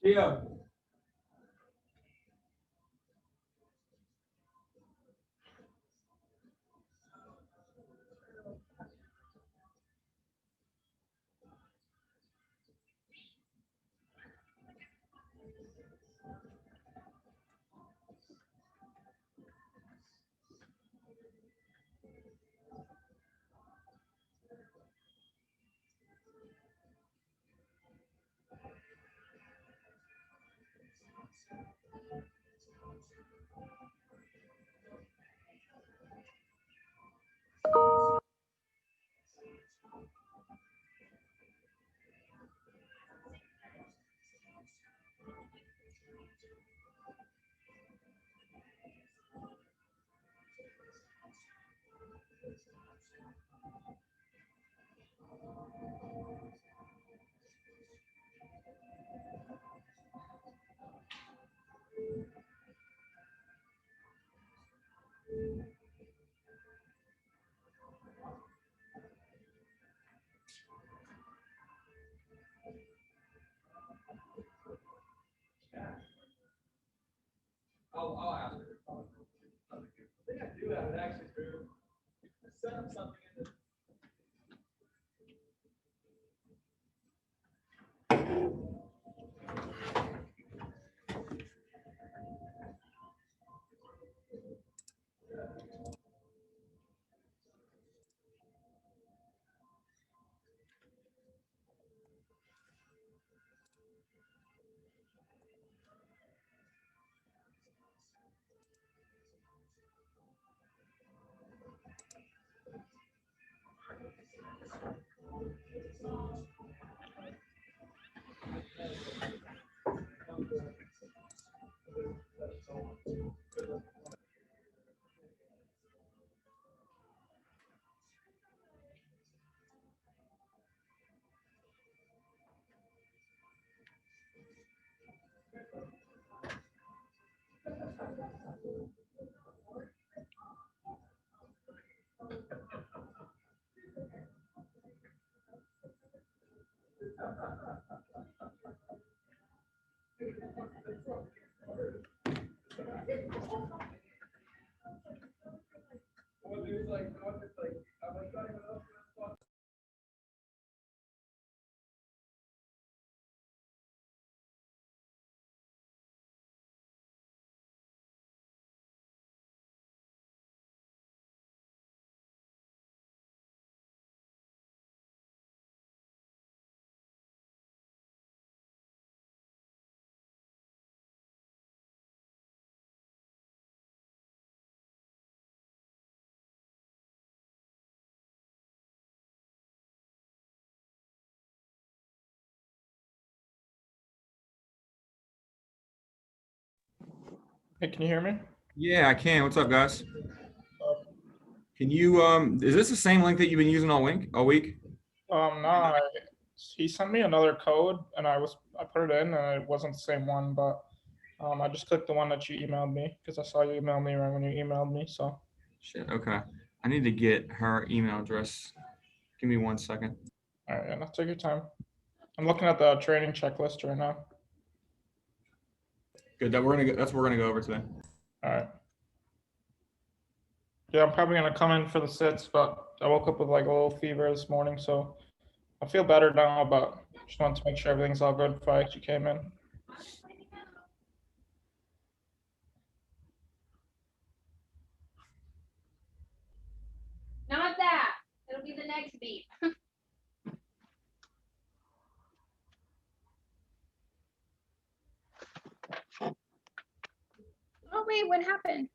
Yeah. I'll ask her. I think I do have it actually, Drew. Set up something in the. Hey, can you hear me? Yeah, I can. What's up, guys? Can you is this the same link that you've been using all week? No, he sent me another code and I put it in and it wasn't the same one, but I just clicked the one that you emailed me because I saw you email me right when you emailed me. So Shit, okay. I need to get her email address. Give me 1 second. all right, yeah, take your time. I'm looking at the training checklist right now. Good. That's what we're gonna go over today. All right. Yeah, I'm probably gonna come in for the sits, but I woke up with like a little fever this morning, so I feel better now, but just wanted to make sure everything's all good before I actually came in. Not that. It'll be the next beat. Oh wait, what happened?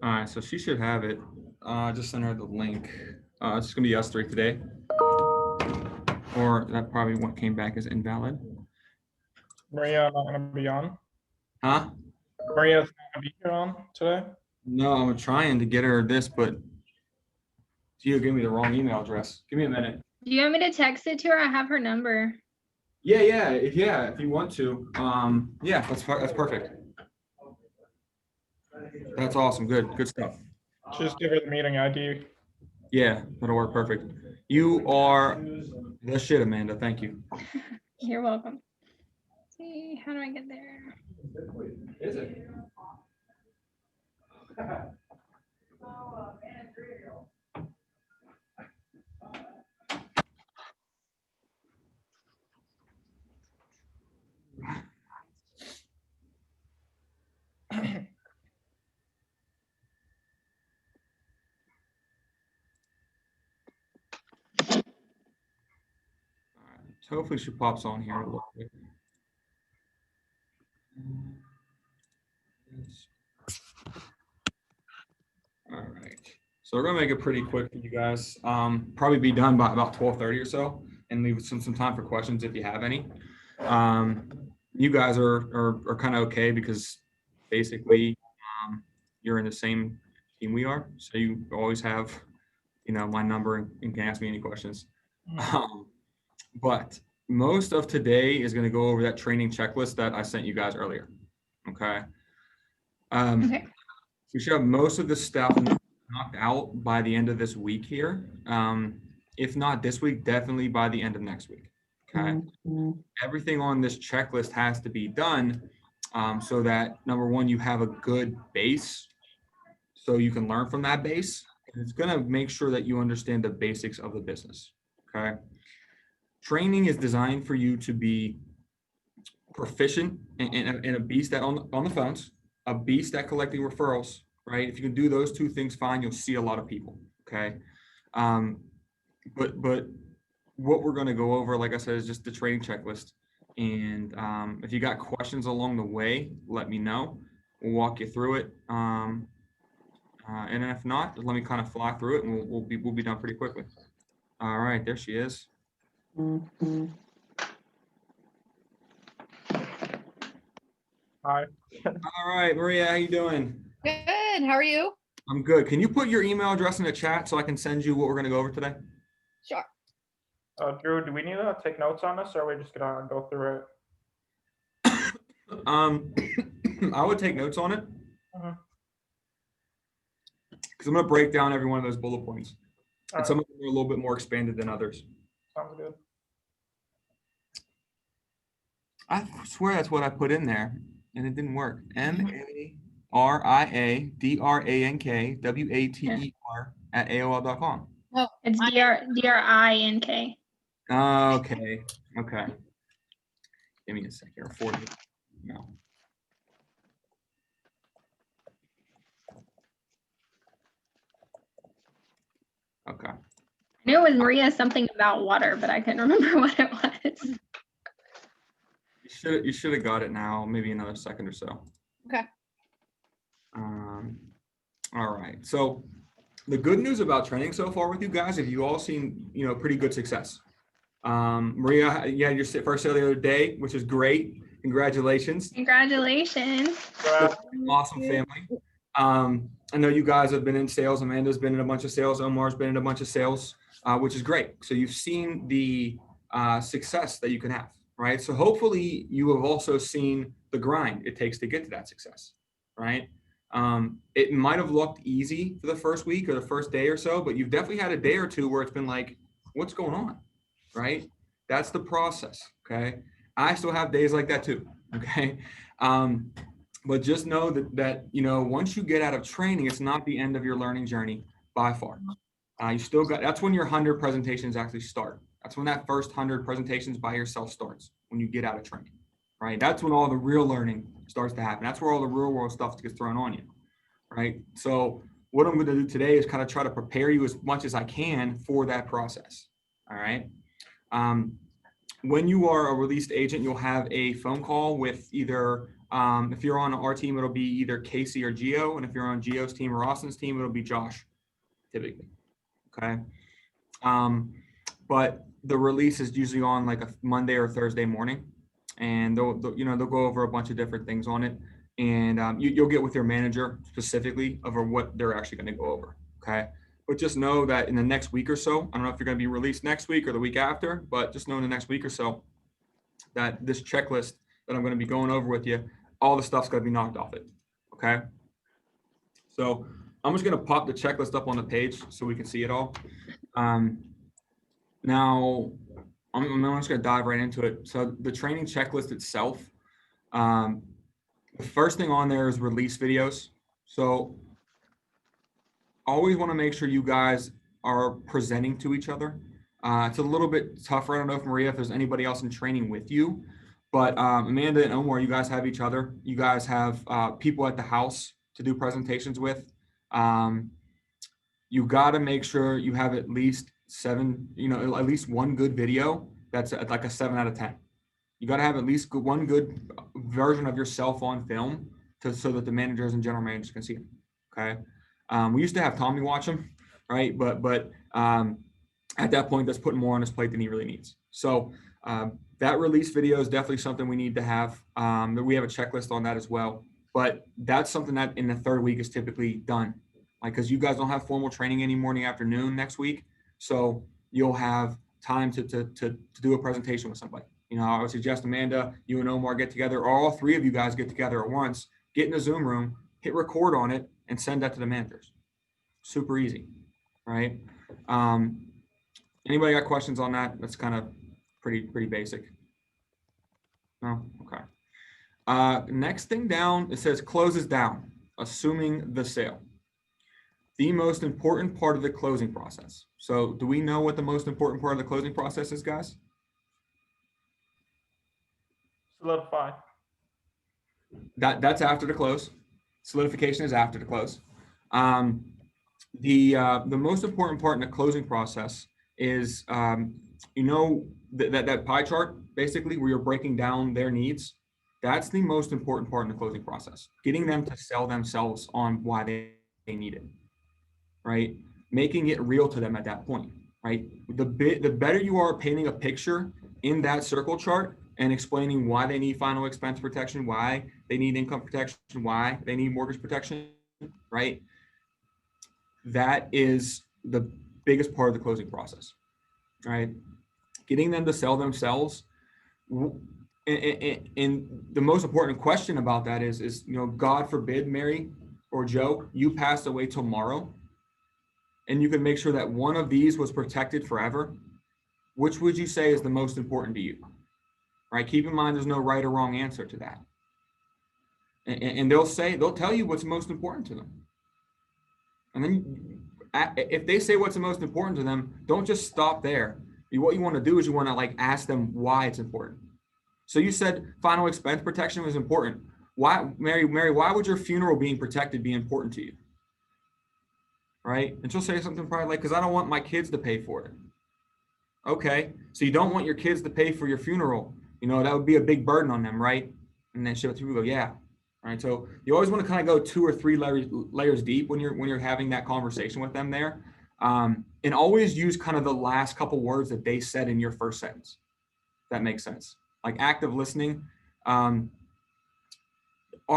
All right, so she should have it. Just send her the link. It's just gonna be us three today. Or that probably what came back as invalid. Maria not gonna be on. Huh? Maria's not gonna be here on today. No, I'm trying to get her this, but Gio gave me the wrong email address. Give me a minute. Do you want me to text it to her? I have her number. Yeah, if you want to. Yeah, that's perfect. That's awesome. Good stuff. Just give her the meeting ID. Yeah, that'll work perfect. You are the shit, Amanda. Thank you. You're welcome. Let's see, how do I get there? Is it? So hopefully she pops on here a little bit. All right. So we're gonna make it pretty quick for you guys. Probably be done by about 12:30 or so, and leave some time for questions if you have any. You guys are kind of okay because basically you're in the same team we are, so you always have, my number and can ask me any questions. But most of today is going to go over that training checklist that I sent you guys earlier. Okay. Okay. We should have most of this stuff knocked out by the end of this week here. If not this week, definitely by the end of next week. Okay. Everything on this checklist has to be done so that, number one, you have a good base so you can learn from that base. And it's going to make sure that you understand the basics of the business. Okay. Training is designed for you to be proficient and a beast at on the phones, a beast at collecting referrals, right? If you can do those two things fine, you'll see a lot of people, okay? But what we're going to go over, like I said, is just the training checklist. And if you got questions along the way, let me know. We'll walk you through it. And if not, let me kind of fly through it, and we'll be done pretty quickly. All right, there she is. Hi. All right, Maria, how you doing? Good. How are you? I'm good. Can you put your email address in the chat so I can send you what we're going to go over today? Sure. Drew, do we need to take notes on this, or are we just gonna go through it? I would take notes on it Mhm. because I'm going to break down every one of those bullet points. All And some of them are a little bit more expanded than others. Sounds good. I swear that's what I put in there, and it didn't work. MARIADRANKWATER@AOL.com. Oh, It's DRINK. Okay. Give me a second. Or 40. No. Okay. I knew it was Maria something about water, but I couldn't remember what it was. You should have got it now, maybe another second or so. Okay. All right. So the good news about training so far with you guys, have you all seen, pretty good success? Maria, you had your first sale the other day, which is great. Congratulations. Congratulations. Awesome family. I know you guys have been in sales. Amanda's been in a bunch of sales. Omar's been in a bunch of sales, which is great. So you've seen the success that you can have, right? So hopefully you have also seen the grind it takes to get to that success, right? It might have looked easy for the first week or the first day or so, but you've definitely had a day or two where it's been like, what's going on, right? That's the process, okay? I still have days like that too, okay? But just know that once you get out of training, it's not the end of your learning journey by far. You still got, that's when your 100 presentations actually start. That's when that first 100 presentations by yourself starts, when you get out of training, right? That's when all the real learning starts to happen. That's where all the real world stuff gets thrown on you, right? So what I'm going to do today is kind of try to prepare you as much as I can for that process. All right. when you are a released agent, you'll have a phone call with either, if you're on our team, it'll be either Casey or Gio. And if you're on Gio's team or Austin's team, it'll be Josh, typically. Okay. But the release is usually on like a Monday or Thursday morning, and they'll go over a bunch of different things on it. And you'll get with your manager specifically over what they're actually going to go over. Okay. But just know that in the next week or so, I don't know if you're going to be released next week or the week after, but just know in the next week or so that this checklist that I'm going to be going over with you, all the stuff's going to be knocked off it. Okay. So I'm just going to pop the checklist up on the page so we can see it all. Now, I'm just going to dive right into it. So the training checklist itself, the first thing on there is release videos. So always want to make sure you guys are presenting to each other. It's a little bit tougher. I don't know if Maria, if there's anybody else in training with you, but Amanda and Omar, you guys have each other. You guys have people at the house to do presentations with. You got to make sure you have at least at least one good video that's like a 7 out of 10. You got to have at least one good version of yourself on film so that the managers and general managers can see it. Okay. We used to have Tommy watch them, right? But at that point, that's putting more on his plate than he really needs. So that release video is definitely something we need to have. We have a checklist on that as well. But that's something that in the third week is typically done, like because you guys don't have formal training any morning, afternoon next week, so you'll have time to do a presentation with somebody. I would suggest Amanda, you and Omar get together, or all three of you guys get together at once, get in a Zoom room, hit record on it, and send that to the managers. Super easy, right? Anybody got questions on that? That's kind of pretty basic. No? Okay. Next thing down, it says closes down, assuming the sale. The most important part of the closing process. So do we know what the most important part of the closing process is, guys? Solidify. That's after the close. Solidification is after the close. The most important part in the closing process is, that pie chart, basically, where you're breaking down their needs. That's the most important part in the closing process. Getting them to sell themselves on why they need it, right? Making it real to them at that point, right? The better you are painting a picture in that circle chart and explaining why they need final expense protection, why they need income protection, why they need mortgage protection, right? That is the biggest part of the closing process, right? Getting them to sell themselves. And the most important question about that is, God forbid, Mary or Joe, you passed away tomorrow, and you can make sure that one of these was protected forever. Which would you say is the most important to you? Right? Keep in mind, there's no right or wrong answer to that. And they'll tell you what's most important to them. And then if they say what's the most important to them, don't just stop there. What you want to do is you want to ask them why it's important. So you said final expense protection was important. Why, Mary, why would your funeral being protected be important to you? Right? And she'll say something probably like, because I don't want my kids to pay for it. Okay. So you don't want your kids to pay for your funeral. That would be a big burden on them, right? And then people go, yeah. All right. So you always want to kind of go 2 or 3 layers deep when you're having that conversation with them there. And always use kind of the last couple words that they said in your first sentence. That makes sense. Like active listening. Our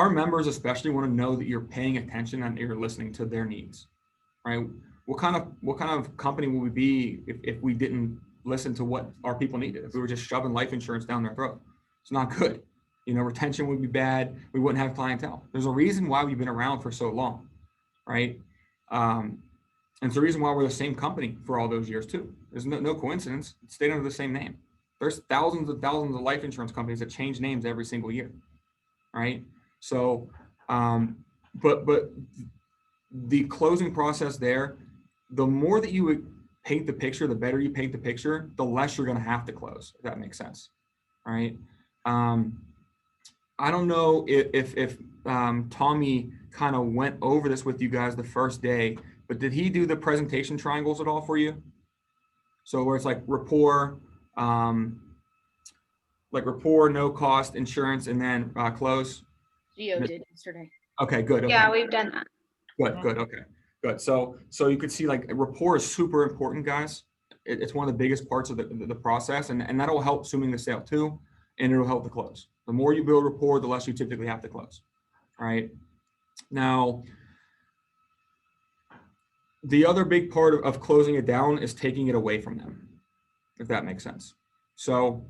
members especially want to know that you're paying attention and you're listening to their needs, right? What kind of company would we be if we didn't listen to what our people needed? If we were just shoving life insurance down their throat, it's not good. Retention would be bad. We wouldn't have clientele. There's a reason why we've been around for so long, right? And it's the reason why we're the same company for all those years too. There's no coincidence. It stayed under the same name. There's thousands of life insurance companies that change names every single year, right? So, but the closing process there, the more that you would paint the picture, the better you paint the picture, the less you're going to have to close, if that makes sense, right? I don't know if Tommy kind of went over this with you guys the first day, but did he do the presentation triangles at all for you? So where it's like rapport, like rapport, no cost, insurance, and then close? Geo did yesterday. Okay, good. Okay. Yeah, we've done that. Good. Okay, good. So you could see like rapport is super important, guys. It's one of the biggest parts of the process, and that'll help assuming the sale too, and it'll help the close. The more you build rapport, the less you typically have to close. All right. Now, the other big part of closing it down is taking it away from them, if that makes sense. So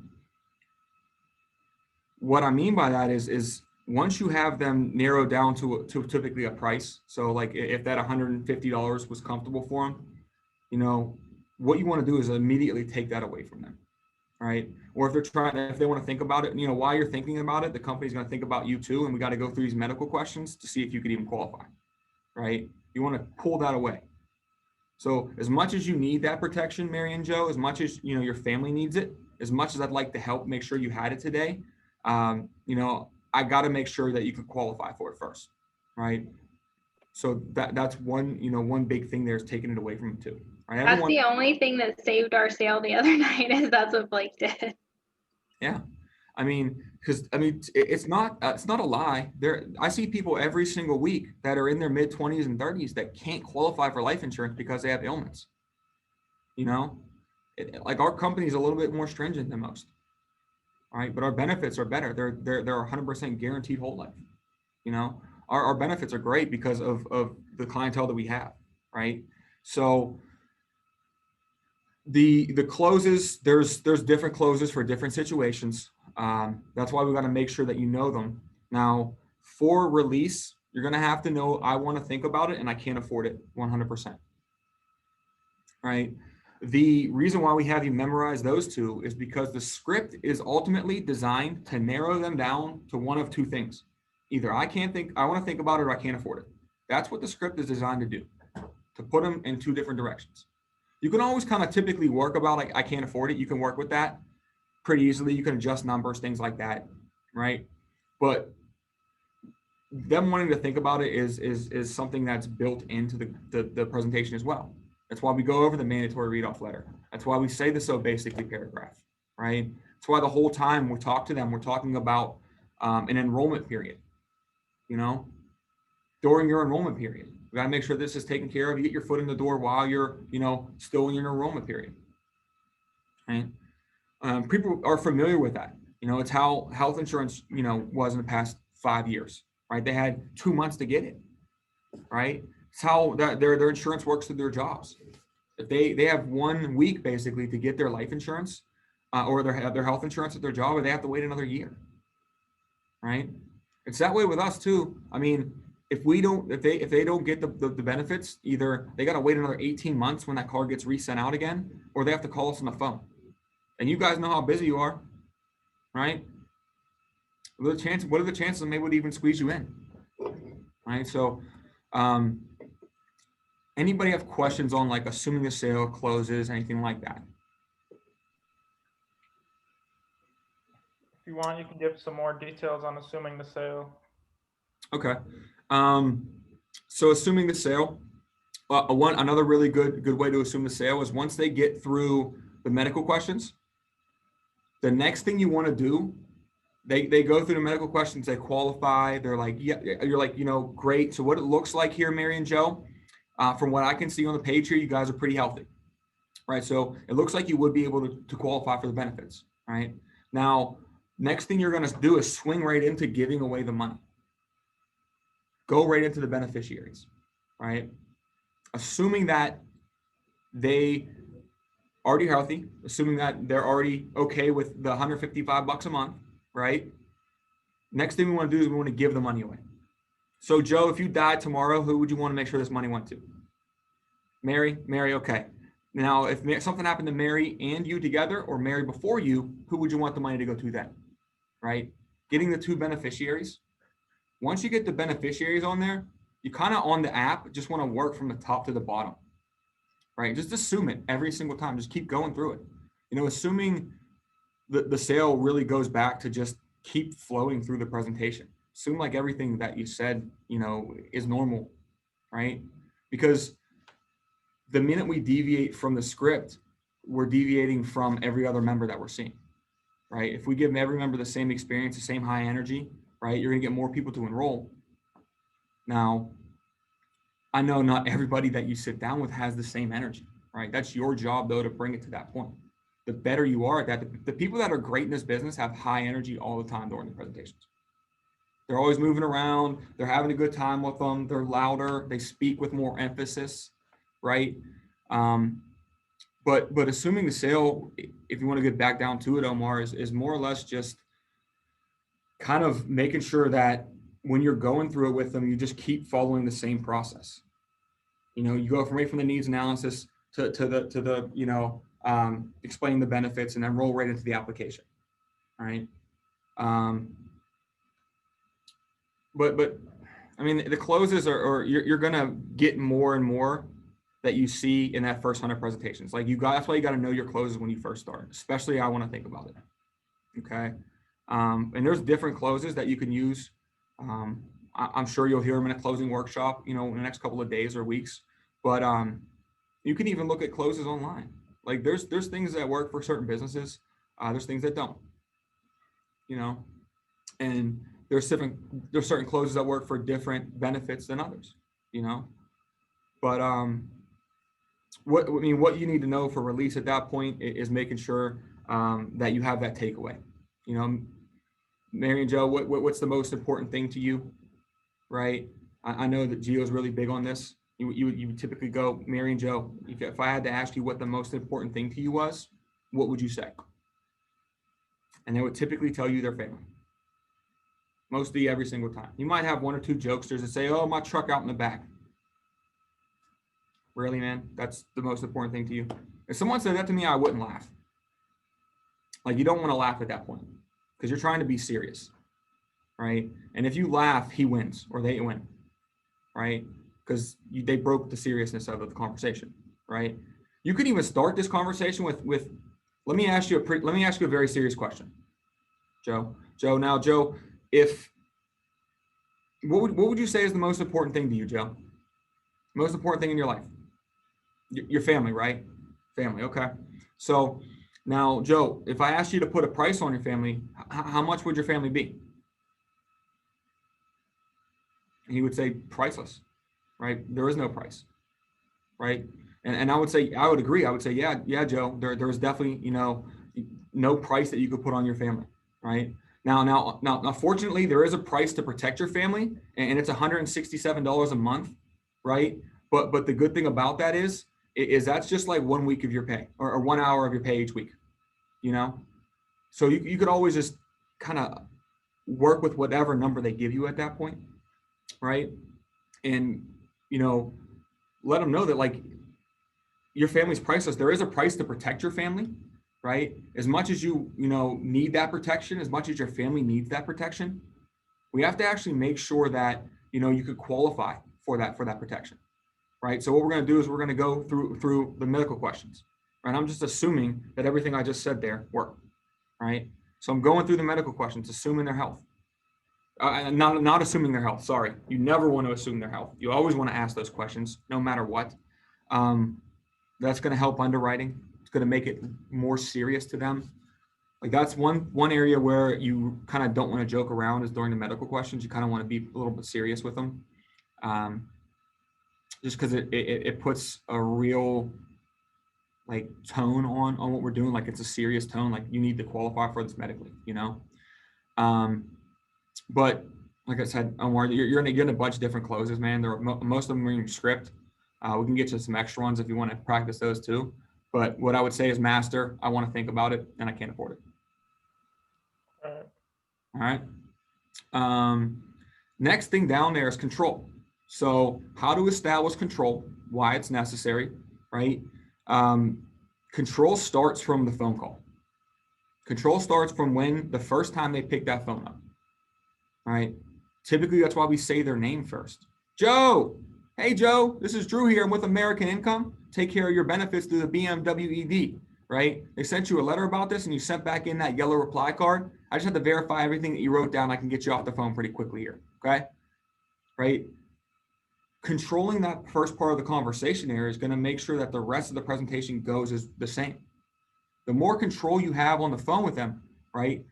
what I mean by that is once you have them narrowed down to typically a price, so like if that $150 was comfortable for them, you know, what you want to do is immediately take that away from them, right? Or if they want to think about it, you know, while you're thinking about it, the company's going to think about you too, and we got to go through these medical questions to see if you could even qualify, right? You want to pull that away. So as much as you need that protection, Mary and Joe, as much as, you know, your family needs it, as much as I'd like to help make sure you had it today, you know, I got to make sure that you could qualify for it first, right? So that's one, you know, one big thing there is taking it away from them too. Right? That's the only thing that saved our sale the other night is that's what Blake did. Yeah. I mean, because it's not a lie. I see people every single week that are in their mid 20s and 30s that can't qualify for life insurance because they have ailments. You know, like our company is a little bit more stringent than most. All right, but our benefits are better. They're 100% guaranteed whole life. You know, our benefits are great because of the clientele that we have. Right. So the closes, there's different closes for different situations. That's why we got to make sure that you know them. Now, for release, you're going to have to know, I want to think about it and I can't afford it 100%. Right. The reason why we have you memorize those two is because the script is ultimately designed to narrow them down to one of two things. Either I want to think about it, or I can't afford it. That's what the script is designed to do, to put them in two different directions. You can always kind of typically work about, like, I can't afford it. You can work with that pretty easily. You can adjust numbers, things like that, right? But them wanting to think about it is something that's built into the presentation as well. That's why we go over the mandatory read-off letter. That's why we say the so basically paragraph, right? That's why the whole time we talk to them, we're talking about an enrollment period, you know, during your enrollment period. We got to make sure this is taken care of. You get your foot in the door while you're, you know, still in your enrollment period, right? People are familiar with that. You know, it's how health insurance, you know, was in the past 5 years, right? They had 2 months to get it, right? It's how their insurance works through their jobs. If they have 1 week basically to get their life insurance or their health insurance at their job, or they have to wait another year, right? It's that way with us too. I mean, if they don't get the benefits, either they got to wait another 18 months when that card gets resent out again, or they have to call us on the phone. And you guys know how busy you are, right? What are the chances that maybe would even squeeze you in, right? So, anybody have questions on, like, assuming the sale closes, anything like that? If you want, you can give some more details on assuming the sale. Okay. So assuming the sale, another really good way to assume the sale is once they get through the medical questions, the next thing you want to do, they go through the medical questions, they qualify, they're like, yeah, you're like, you know, great. So what it looks like here, Mary and Joe, from what I can see on the page here, you guys are pretty healthy, right? So it looks like you would be able to qualify for the benefits, right? Now, next thing you're going to do is swing right into giving away the money. Go right into the beneficiaries, right? Assuming that they already healthy, assuming that they're already okay with the $155 a month, right? Next thing we want to do is we want to give the money away. So Joe, if you died tomorrow, who would you want to make sure this money went to? Mary, okay. Now, if something happened to Mary and you together, or Mary before you, who would you want the money to go to then, right? Getting the two beneficiaries. Once you get the beneficiaries on there, you kind of on the app just want to work from the top to the bottom, right? Just assume it every single time. Just keep going through it. You know, assuming the sale really goes back to just keep flowing through the presentation. Assume like everything that you said, you know, is normal, right? Because the minute we deviate from the script, we're deviating from every other member that we're seeing, right? If we give every member the same experience, the same high energy, right, you're going to get more people to enroll. Now, I know not everybody that you sit down with has the same energy, right? That's your job, though, to bring it to that point. The better you are at that, the people that are great in this business have high energy all the time during the presentations. They're always moving around. They're having a good time with them. They're louder. They speak with more emphasis, right? But assuming the sale, if you want to get back down to it, Omar, is more or less just kind of making sure that when you're going through it with them, you just keep following the same process. You know, you go right from the needs analysis to the explain the benefits, and then roll right into the application. All right. But I mean, the closes you're gonna get more and more that you see in that first 100 presentations. Like that's why you got to know your closes when you first start, especially I want to think about it. Okay. And there's different closes that you can use. I'm sure you'll hear them in a closing workshop, in the next couple of days or weeks, but you can even look at closes online. Like there's things that work for certain businesses. There's things that don't, and there's certain closes that work for different benefits than others, but what you need to know for release at that point is making sure that you have that takeaway. Mary and Joe, what's the most important thing to you, right? I know that Gio's really big on this. You would typically go, Mary and Joe, if I had to ask you what the most important thing to you was, what would you say? And they would typically tell you their family. Mostly every single time. You might have one or two jokesters that say, oh, my truck out in the back. Really, man? That's the most important thing to you? If someone said that to me, I wouldn't laugh. Like, you don't want to laugh at that point because you're trying to be serious, right? And if you laugh, he wins or they win, right? Because they broke the seriousness of the conversation, right? You can even start this conversation with let me ask you a very serious question, Joe. Now, Joe, what would you say is the most important thing to you, Joe? Most important thing in your life? Your family, right? Family, okay. So now, Joe, if I asked you to put a price on your family, how much would your family be? He would say priceless, right? There is no price, right? And I would say, I would agree. I would say, yeah, Joe, there is definitely, no price that you could put on your family, right? Now, fortunately, there is a price to protect your family, and it's $167 a month, right? But the good thing about that is that's just like 1 week of your pay or 1 hour of your pay each week, So you could always just kind of work with whatever number they give you at that point, right? And, let them know that like your family's priceless. There is a price to protect your family, right? As much as you need that protection, as much as your family needs that protection, we have to actually make sure that, you could qualify for that protection, right? So what we're going to do is we're going to go through the medical questions, right? I'm just assuming that everything I just said there worked, right? So I'm going through the medical questions, assuming their health. Not assuming their health. Sorry. You never want to assume their health. You always want to ask those questions no matter what. That's going to help underwriting. It's going to make it more serious to them. Like that's one area where you kind of don't want to joke around is during the medical questions. You kind of want to be a little bit serious with them. Just because it puts a real like tone on what we're doing. Like it's a serious tone. Like you need to qualify for this medically, But like I said, Omar, you're gonna a bunch of different closes, man. Most of them are in your script. We can get you some extra ones if you want to practice those too. But what I would say is master. I want to think about it, and I can't afford it. All right. Next thing down there is control. So how to establish control, why it's necessary, right? Control starts from the phone call. Control starts from when the first time they pick that phone up. All right. Typically, that's why we say their name first. Joe. Hey, Joe, this is Drew here. I'm with American Income. Take care of your benefits through the BMW ED, right? They sent you a letter about this and you sent back in that yellow reply card. I just have to verify everything that you wrote down. I can get you off the phone pretty quickly here. Okay. Right. Controlling that first part of the conversation here is going to make sure that the rest of the presentation goes as the same. The more control you have on the phone with them, right?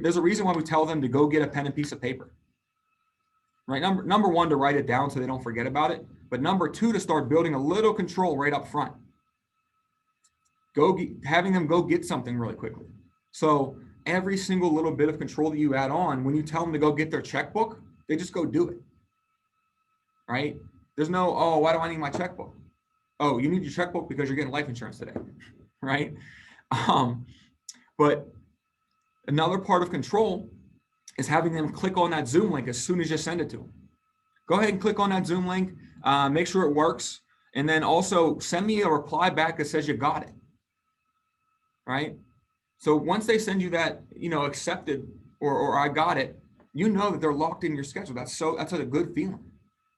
There's a reason why we tell them to go get a pen and piece of paper, right? Number one, to write it down so they don't forget about it. But number two, to start building a little control right up front. Having them go get something really quickly. So every single little bit of control that you add on, when you tell them to go get their checkbook, they just go do it, right? There's no, oh, why do I need my checkbook? Oh, you need your checkbook because you're getting life insurance today, right? But another part of control is having them click on that Zoom link as soon as you send it to them. Go ahead and click on that Zoom link, make sure it works, and then also send me a reply back that says you got it, right? So once they send you that, accepted or I got it, that they're locked in your schedule. That's a good feeling,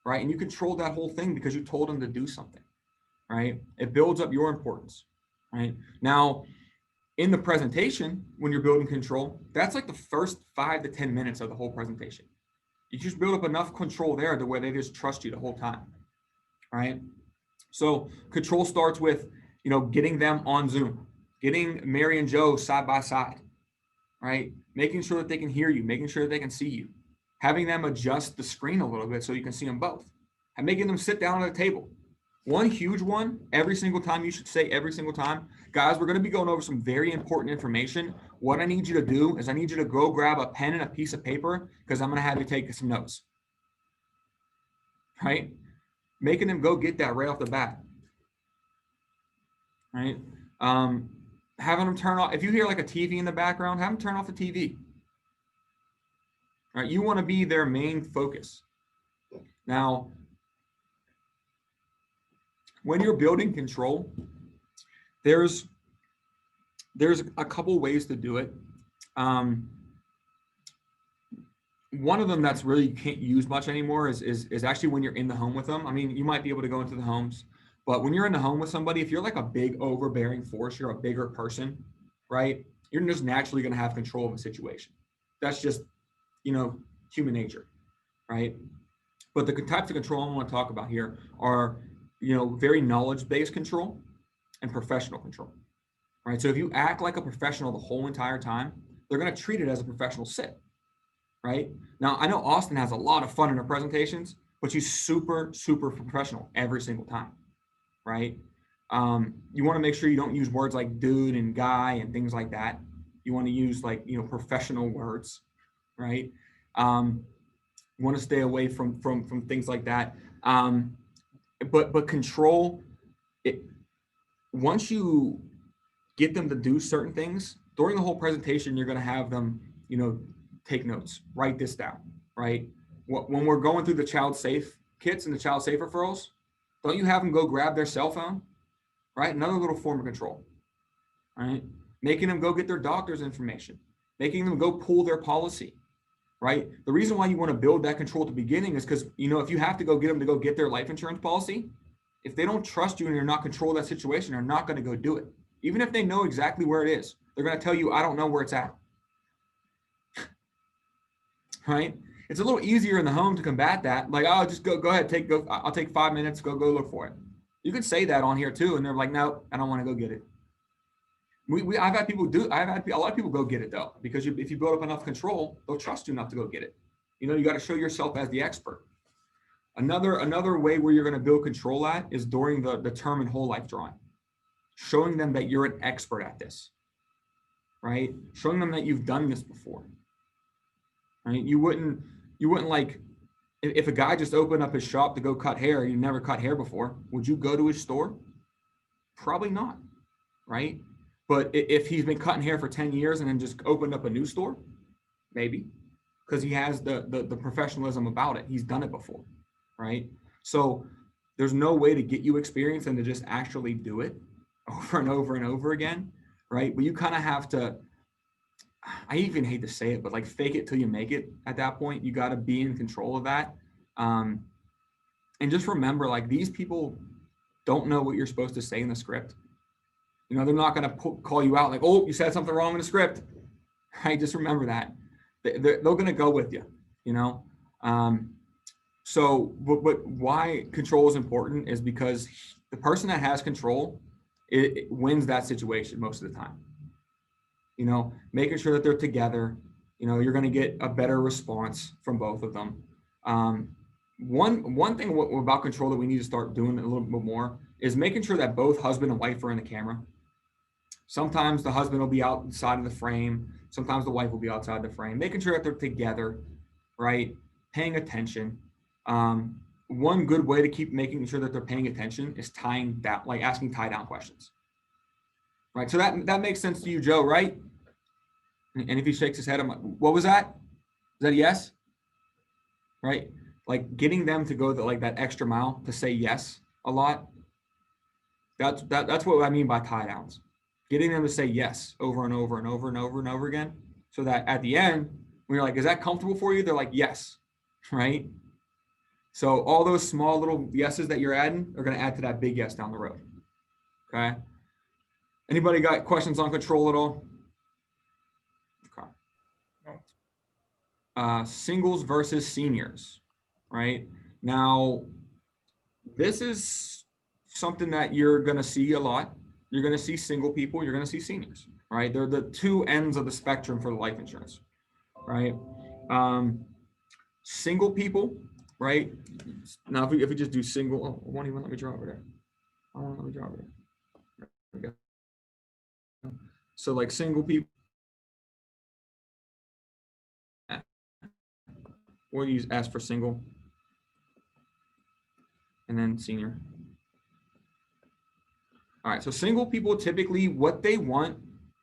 right? And you control that whole thing because you told them to do something, right? It builds up your importance, right? Now, in the presentation, when you're building control, that's like the first 5 to 10 minutes of the whole presentation. You just build up enough control there to where they just trust you the whole time, right? So control starts with, getting them on Zoom, getting Mary and Joe side by side, right? Making sure that they can hear you, making sure that they can see you, having them adjust the screen a little bit so you can see them both, and making them sit down at a table. One huge one, every single time, you should say every single time, guys, we're going to be going over some very important information. What I need you to do is I need you to go grab a pen and a piece of paper because I'm going to have you take some notes, right? Making them go get that right off the bat, right? Having them turn off, if you hear like a TV in the background, have them turn off the TV, right? You want to be their main focus. Now, when you're building control, there's a couple ways to do it. One of them that's really you can't use much anymore is actually when you're in the home with them. I mean, you might be able to go into the homes, but when you're in the home with somebody, if you're like a big overbearing force, you're a bigger person, right? You're just naturally going to have control of a situation. That's just, human nature, right? But the types of control I want to talk about here are, very knowledge-based control and professional control, right? So if you act like a professional the whole entire time, they're going to treat it as a professional sit, right? Now, I know Austin has a lot of fun in her presentations, but she's super, super professional every single time, right? You want to make sure you don't use words like dude and guy and things like that. You want to use professional words, right? You want to stay away from things like that. But control it. Once you get them to do certain things during the whole presentation, you're going to have them, take notes, write this down, right? When we're going through the child safe kits and the child safe referrals, don't you have them go grab their cell phone, right? Another little form of control, right? Making them go get their doctor's information, making them go pull their policy, right? The reason why you want to build that control at the beginning is because, if you have to go get them to go get their life insurance policy, if they don't trust you and you're not controlling that situation, they're not going to go do it. Even if they know exactly where it is, they're going to tell you, I don't know where it's at, right? It's a little easier in the home to combat that. Like, oh, just go ahead, I'll take 5 minutes, go look for it. You can say that on here too. And they're like, no, I don't want to go get it. I've had a lot of people go get it though, because if you build up enough control, they'll trust you enough to go get it. You got to show yourself as the expert. Another way where you're going to build control at is during the term and whole life drawing, showing them that you're an expert at this, right? Showing them that you've done this before, right? You wouldn't like, if a guy just opened up his shop to go cut hair, you never cut hair before, would you go to his store? Probably not, right? But if he's been cutting hair for 10 years and then just opened up a new store, maybe, because he has the professionalism about it. He's done it before, right? So there's no way to get you experience and to just actually do it over and over and over again, right? But you kind of have to, I even hate to say it, but like fake it till you make it at that point. You got to be in control of that. And just remember, like, these people don't know what you're supposed to say in the script. They're not going to call you out like, oh, you said something wrong in the script, right? Just remember that. They're going to go with you, So, but why control is important is because the person that has control, it wins that situation most of the time. making sure that they're together. You're going to get a better response from both of them. One thing about control that we need to start doing a little bit more is making sure that both husband and wife are in the camera. Sometimes the husband will be outside of the frame. Sometimes the wife will be outside the frame, making sure that they're together, right? Paying attention. One good way to keep making sure that they're paying attention is tying down, like asking tie down questions, right? So that makes sense to you, Joe, right? And if he shakes his head, I'm like, what was that? Is that a yes? Right? Like getting them to go that extra mile to say yes a lot. That's what I mean by tie downs. Getting them to say yes over and over and over and over and over again, so that at the end, when you're like, is that comfortable for you? They're like, yes, right? So all those small little yeses that you're adding are going to add to that big yes down the road. Okay. Anybody got questions on control at all? Okay. Singles versus seniors, right? Now, this is something that you're going to see a lot. You're going to see single people, you're going to see seniors, right? They're the two ends of the spectrum for life insurance, right? Single people, right? Now, if we just do single, it won't even let me draw over there. I won't let me draw over there. There we go. So like single people, we'll use S for single, and then senior. All right, so single people, typically what they want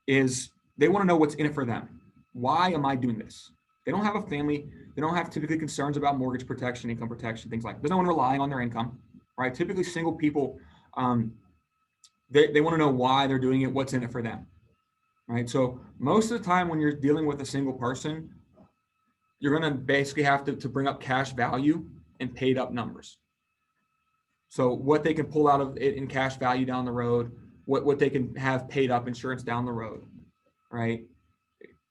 is they want to know what's in it for them. Why am I doing this? They don't have a family. They don't have typically concerns about mortgage protection, income protection, things like that. There's no one relying on their income, right? Typically single people, they want to know why they're doing it, what's in it for them, right? So most of the time when you're dealing with a single person, you're going to basically have to bring up cash value and paid up numbers. So what they can pull out of it in cash value down the road, what they can have paid up insurance down the road, right?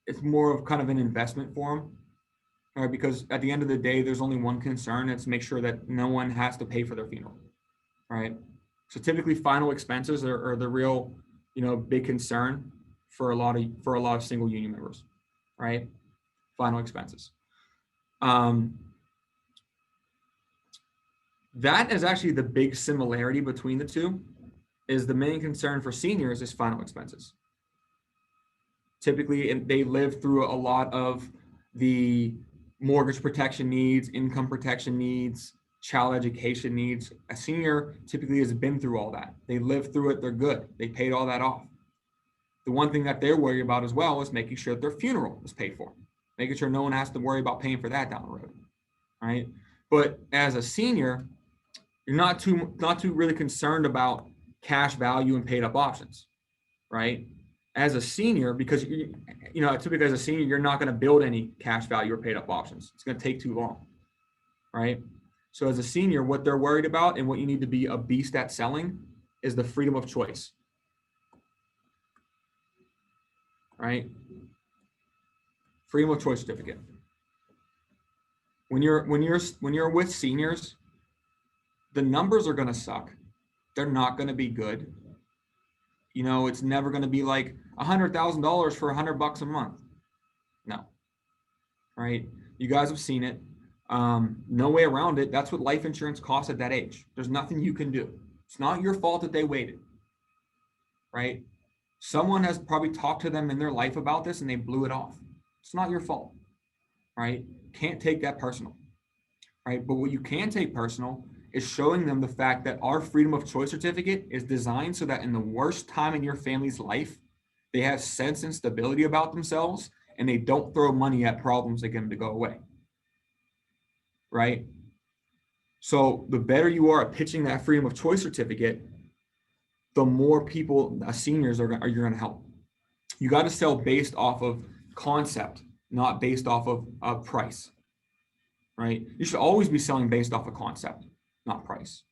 It's more of kind of an investment for them, right? Because at the end of the day, there's only one concern. It's make sure that no one has to pay for their funeral, right? So typically final expenses are the real, big concern for a lot of single union members, right? Final expenses. That is actually the big similarity between the two. Is the main concern for seniors is final expenses. Typically, they live through a lot of the mortgage protection needs, income protection needs, child education needs. A senior typically has been through all that. They lived through it. They're good. They paid all that off. The one thing that they're worried about as well is making sure that their funeral is paid for, making sure no one has to worry about paying for that down the road, right? But as a senior, you're not too really concerned about cash value and paid up options, right? As a senior, because typically as a senior, you're not going to build any cash value or paid up options. It's going to take too long, right? So as a senior, what they're worried about and what you need to be a beast at selling is the freedom of choice, right? Freedom of choice certificate. When you're with seniors, the numbers are going to suck. They're not going to be good. It's never going to be like $100,000 for $100 a month. No. Right? You guys have seen it. No way around it. That's what life insurance costs at that age. There's nothing you can do. It's not your fault that they waited. Right? Someone has probably talked to them in their life about this and they blew it off. It's not your fault. Right? Can't take that personal. Right? But what you can take personal is showing them the fact that our freedom of choice certificate is designed so that in the worst time in your family's life, they have sense and stability about themselves and they don't throw money at problems that get them to go away. Right? So the better you are at pitching that freedom of choice certificate, the more people, seniors you're going to help. You got to sell based off of concept, not based off of price. Right? You should always be selling based off of concept, not price.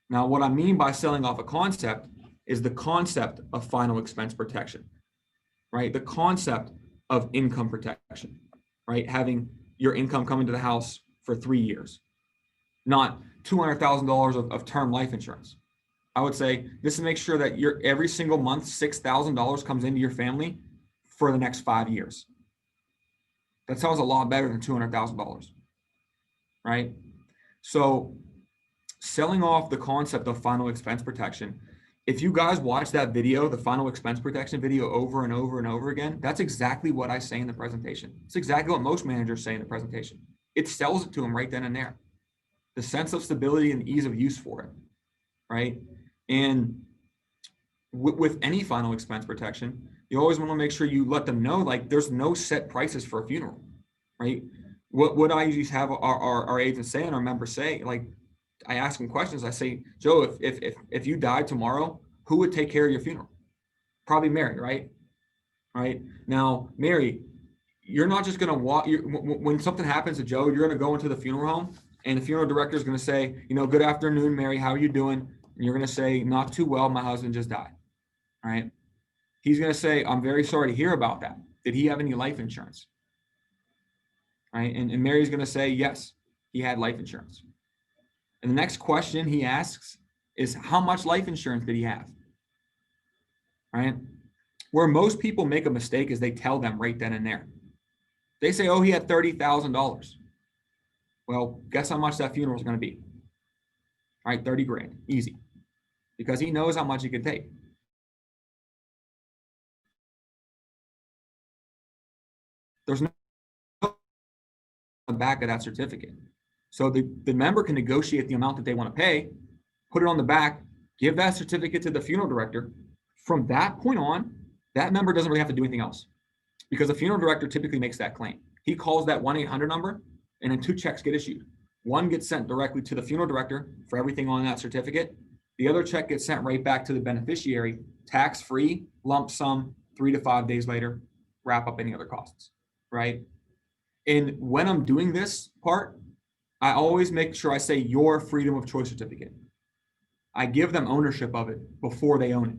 Now, what I mean by selling off a concept is the concept of final expense protection, right? The concept of income protection, right? Having your income come into the house for 3 years, not $200,000 of term life insurance. I would say this to make sure that every single month, $6,000 comes into your family for the next 5 years. That sounds a lot better than $200,000, right? So selling off the concept of final expense protection, if you guys watch that video, the final expense protection video over and over and over again, that's exactly what I say in the presentation. It's exactly what most managers say in the presentation. It sells it to them right then and there. The sense of stability and ease of use for it, right? And with any final expense protection, you always want to make sure you let them know, like, there's no set prices for a funeral, right? What I usually have our agents say and our members say, like, I ask them questions. I say, Joe, if you died tomorrow, who would take care of your funeral? Probably Mary, right? Right now, Mary, you're not just going to walk. When something happens to Joe, you're going to go into the funeral home, and the funeral director is going to say, good afternoon, Mary. How are you doing? And you're going to say, not too well. My husband just died. All right. He's going to say, I'm very sorry to hear about that. Did he have any life insurance? Right. And Mary's going to say, yes, he had life insurance. And the next question he asks is, how much life insurance did he have? Right? Where most people make a mistake is they tell them right then and there. They say, oh, he had $30,000. Well, guess how much that funeral is going to be? All right, 30 grand, easy. Because he knows how much he could take. There's no on the back of that certificate. So the member can negotiate the amount that they want to pay, put it on the back, give that certificate to the funeral director. From that point on, that member doesn't really have to do anything else, because the funeral director typically makes that claim. He calls that 1-800 number, and then 2 checks get issued. One gets sent directly to the funeral director for everything on that certificate. The other check gets sent right back to the beneficiary, tax-free, lump sum, 3 to 5 days later, wrap up any other costs, right? And when I'm doing this part, I always make sure I say your freedom of choice certificate. I give them ownership of it before they own it,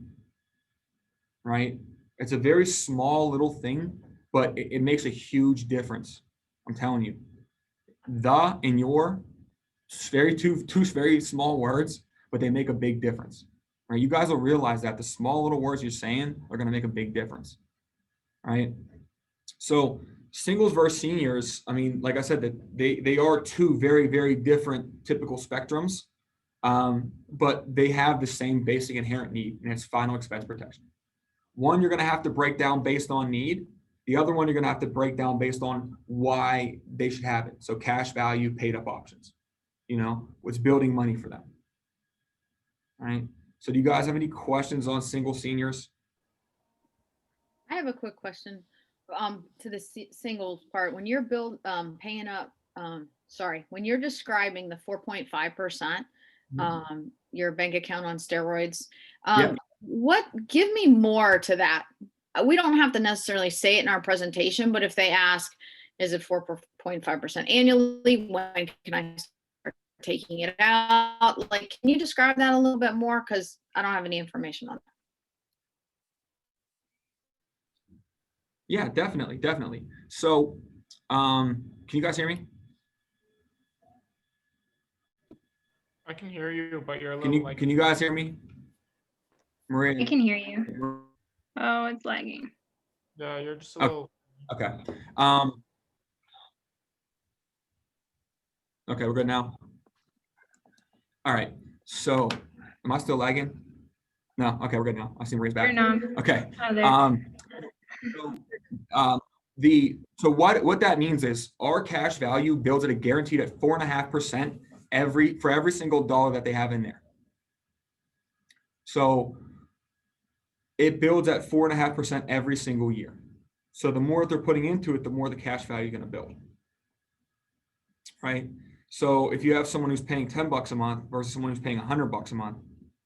right? It's a very small little thing, but it makes a huge difference. I'm telling you. The and your, two very small words, but they make a big difference, right? You guys will realize that the small little words you're saying are going to make a big difference, right? So singles versus seniors, I mean, like I said, that they are 2 very, very different typical spectrums, but they have the same basic inherent need, and it's final expense protection. One you're going to have to break down based on need. The other one you're going to have to break down based on why they should have it. So cash value, paid up options, what's building money for them. All right. So do you guys have any questions on single seniors? I have a quick question to the singles part. When you're paying up, when you're describing the 4.5%, your bank account on steroids, give me more to that. We don't have to necessarily say it in our presentation, but if they ask, is it 4.5% annually? When can I start taking it out? Like, can you describe that a little bit more? Because I don't have any information on that. Yeah, definitely. So, can you guys hear me? I can hear you, but you're a little Can you guys hear me? Maria? I can hear you. Oh, it's lagging. Yeah, you're just a little. Okay. Okay, we're good now. All right. So, am I still lagging? No. Okay, we're good now. I see Maria's back. You're not. Okay. Oh, there. So what that means is our cash value builds at a guaranteed at 4.5% for every single dollar that they have in there. So it builds at 4.5% every single year. So the more that they're putting into it, the more the cash value is going to build. Right. So if you have someone who's paying $10 a month versus someone who's paying $100 a month,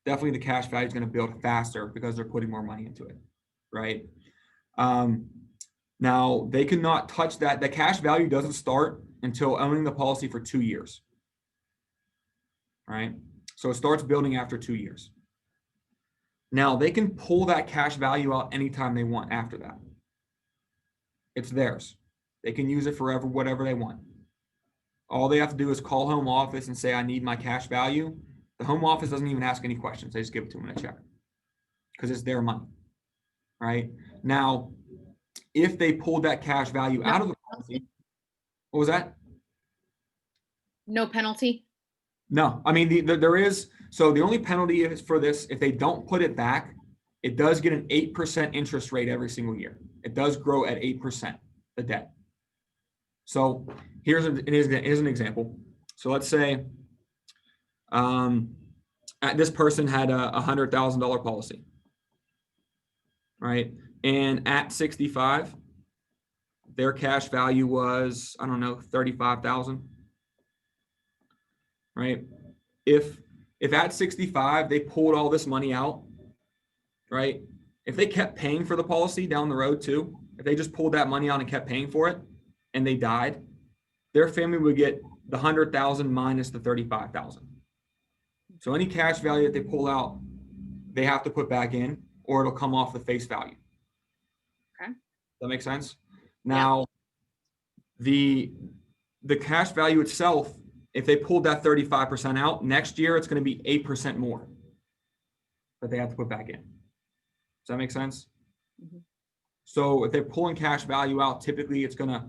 definitely the cash value is going to build faster because they're putting more money into it. Right. Now they cannot touch that. The cash value doesn't start until owning the policy for 2 years. Right. So it starts building after 2 years. Now they can pull that cash value out anytime they want after that. It's theirs. They can use it forever, whatever they want. All they have to do is call home office and say, I need my cash value. The home office doesn't even ask any questions. They just give it to them in a check because it's their money. Right. Now, if they pulled that cash value out of the policy. What was that? No penalty? No, I mean, there is, so the only penalty is for this, if they don't put it back, it does get an 8% interest rate every single year. It does grow at 8%, the debt. So here's an example. So let's say this person had a $100,000 policy, right? And at 65, their cash value was, I don't know, 35,000. Right? If at 65 they pulled all this money out, right? If they kept paying for the policy down the road too, if they just pulled that money out and kept paying for it and they died, their family would get the 100,000 minus the 35,000. So any cash value that they pull out, they have to put back in, or it'll come off the face value. Okay. That makes sense? Now, the cash value itself, if they pulled that 35% out, next year it's going to be 8% more that they have to put back in. Does that make sense? Mm-hmm. So if they're pulling cash value out, typically it's going to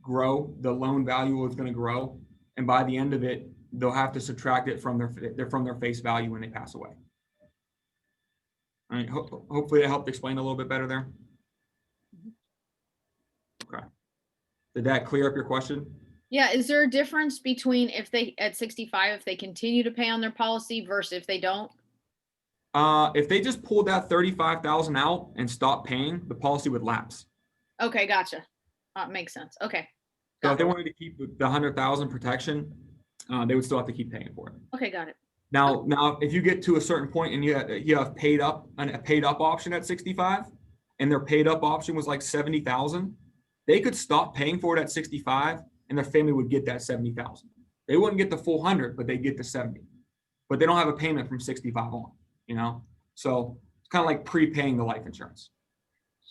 grow. The loan value is going to grow, and by the end of it, they'll have to subtract it from their face value when they pass away. All right. Hopefully that helped explain a little bit better there. Okay. Did that clear up your question? Yeah, is there a difference between if they, at 65, if they continue to pay on their policy versus if they don't? If they just pulled that 35,000 out and stopped paying, the policy would lapse. Okay, gotcha. Makes sense. Okay. So if they wanted to keep the 100,000 protection, they would still have to keep paying for it. Okay, got it. Now, if you get to a certain point and you have a paid up option at 65, and their paid up option was like 70,000, they could stop paying for it at 65, and their family would get that 70,000. They wouldn't get the full 100, but they get the 70. But they don't have a payment from 65 on, you know? So it's kind of like prepaying the life insurance.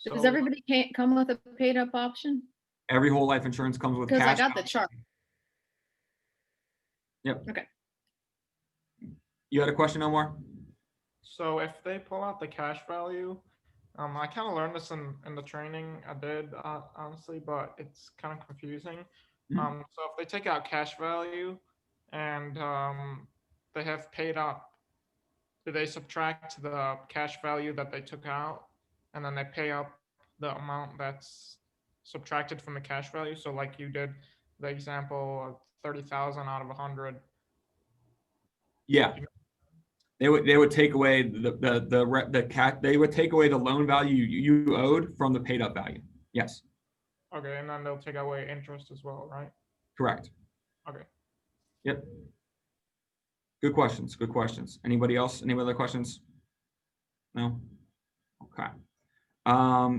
Does everybody come with a paid up option? Every whole life insurance comes with Because I cash. got the chart. Yep. Okay. You had a question, Omar? So if they pull out the cash value, I kind of learned this in the training I did, honestly, but it's kind of confusing. Mhm. So if they take out cash value and they have paid up, do they subtract the cash value that they took out and then they pay up the amount that's subtracted from the cash value? So like you did the example of 30,000 out of 100. Yeah. They would take away they would take away the loan value you owed from the paid up value. Yes. Okay, and then they'll take away interest as well, right? Correct. Okay. Yep. Good questions. Good questions. Anybody else? Any other questions? No? Okay.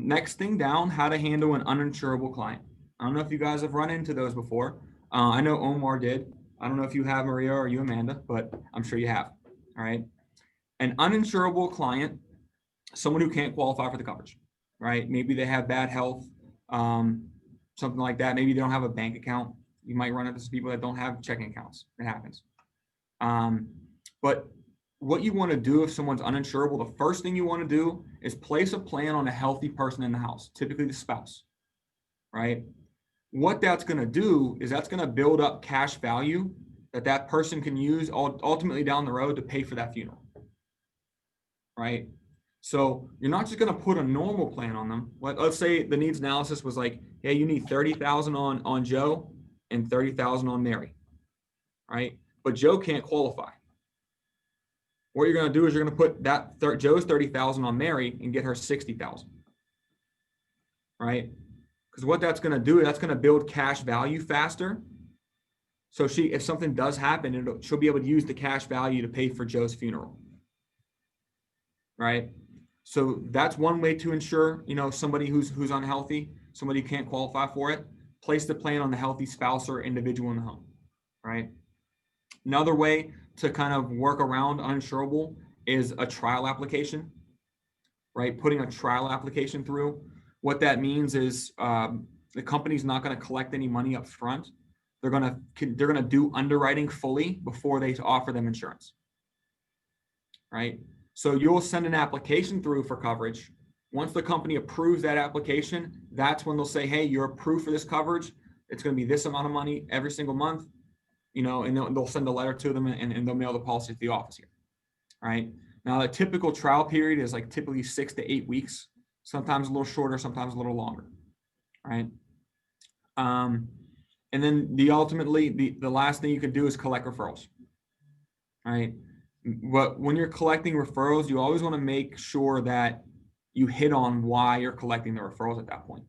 Next thing down, how to handle an uninsurable client. I don't know if you guys have run into those before. I know Omar did. I don't know if you have, Maria, or you, Amanda, but I'm sure you have. All right. An uninsurable client, someone who can't qualify for the coverage, right? Maybe they have bad health, something like that. Maybe they don't have a bank account. You might run into some people that don't have checking accounts. It happens. But what you want to do if someone's uninsurable, the first thing you want to do is place a plan on a healthy person in the house, typically the spouse, right? What that's going to do is that's going to build up cash value that person can use ultimately down the road to pay for that funeral, right? So you're not just going to put a normal plan on them. Let's say the needs analysis was like, hey, you need 30,000 on Joe and 30,000 on Mary, right? But Joe can't qualify. What you're going to do is you're going to put that Joe's 30,000 on Mary and get her 60,000, right? Because what that's going to do, that's going to build cash value faster. So if something does happen, she'll be able to use the cash value to pay for Joe's funeral, right? So that's one way to ensure, somebody who's unhealthy, somebody who can't qualify for it, place the plan on the healthy spouse or individual in the home, right? Another way to kind of work around uninsurable is a trial application, right? Putting a trial application through. What that means is the company's not going to collect any money up front. They're going to do underwriting fully before they offer them insurance, right? So you'll send an application through for coverage, Once the company approves that application, that's when they'll say, hey, you're approved for this coverage. It's going to be this amount of money every single month, you know, and they'll send a letter to them and they'll mail the policy to the office here. All right. Now, the typical trial period is like typically 6 to 8 weeks, sometimes a little shorter, sometimes a little longer. All right. And then ultimately the last thing you can do is collect referrals. All right. But when you're collecting referrals, you always want to make sure that you hit on why you're collecting the referrals at that point.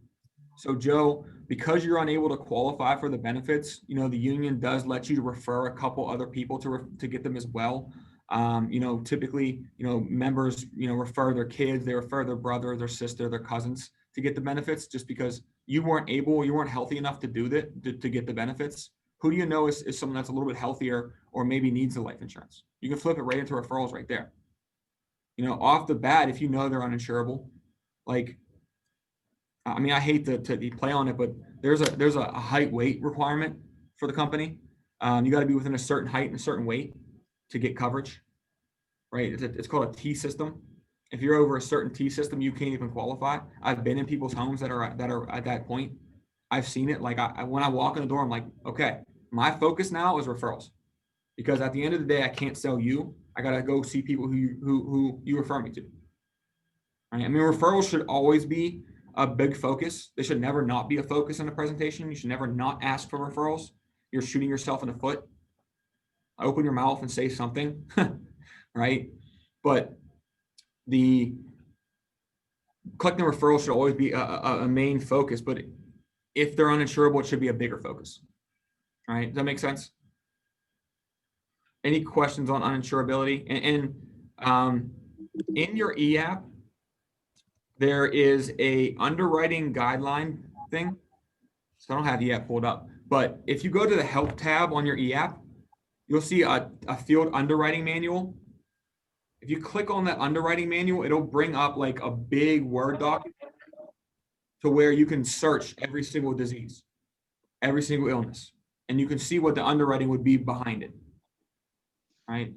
So Joe, because you're unable to qualify for the benefits, you know, the union does let you refer a couple other people to get them as well. You know, typically, you know, members, you know, refer their kids, they refer their brother, their sister, their cousins to get the benefits, just because you weren't healthy enough to do that, to get the benefits. Who do you know is someone that's a little bit healthier or maybe needs the life insurance? You can flip it right into referrals right there. You know, off the bat, if you know they're uninsurable, like, I mean, I hate to play on it, but there's a height weight requirement for the company. You got to be within a certain height and a certain weight to get coverage, right? It's called a T system. If you're over a certain T system, you can't even qualify. I've been in people's homes that are at that point. I've seen it. Like when I walk in the door, I'm like, okay, my focus now is referrals, because at the end of the day, I can't sell you. I got to go see people who you refer me to. Right? I mean, referrals should always be a big focus. They should never not be a focus in a presentation. You should never not ask for referrals. You're shooting yourself in the foot. Open your mouth and say something, right? But the collecting referrals should always be a main focus, but if they're uninsurable, it should be a bigger focus. All right, does that make sense? Any questions on uninsurability? And in your e-app, there is a underwriting guideline thing. So I don't have the app pulled up, but if you go to the help tab on your e-app, you'll see a field underwriting manual. If you click on that underwriting manual, it'll bring up like a big Word document to where you can search every single disease, every single illness, and you can see what the underwriting would be behind it, right?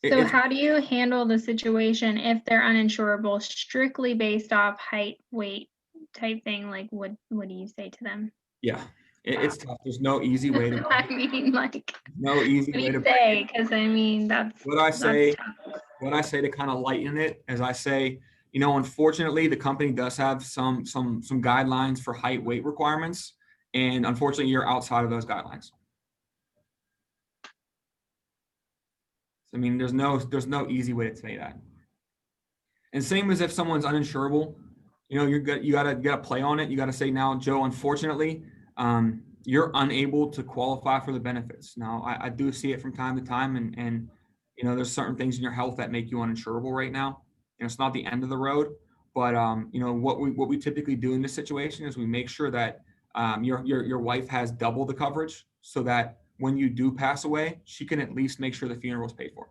So how do you handle the situation if they're uninsurable strictly based off height, weight type thing? Like, what do you say to them? Yeah, it's tough. There's no easy way to. I mean, like, no easy what do way you to say? Because I mean, that's what I say. tough. What I say to kind of lighten it is I say, you know, unfortunately, the company does have some guidelines for height, weight requirements, and unfortunately, you're outside of those guidelines. I mean, there's no easy way to say that. And same as if someone's uninsurable, you know, you gotta play on it. You gotta say, now, Joe, unfortunately, you're unable to qualify for the benefits. Now, I do see it from time to time, and you know, there's certain things in your health that make you uninsurable right now. You know, it's not the end of the road, but you know, what we typically do in this situation is we make sure that your wife has double the coverage, so that when you do pass away, she can at least make sure the funeral is paid for.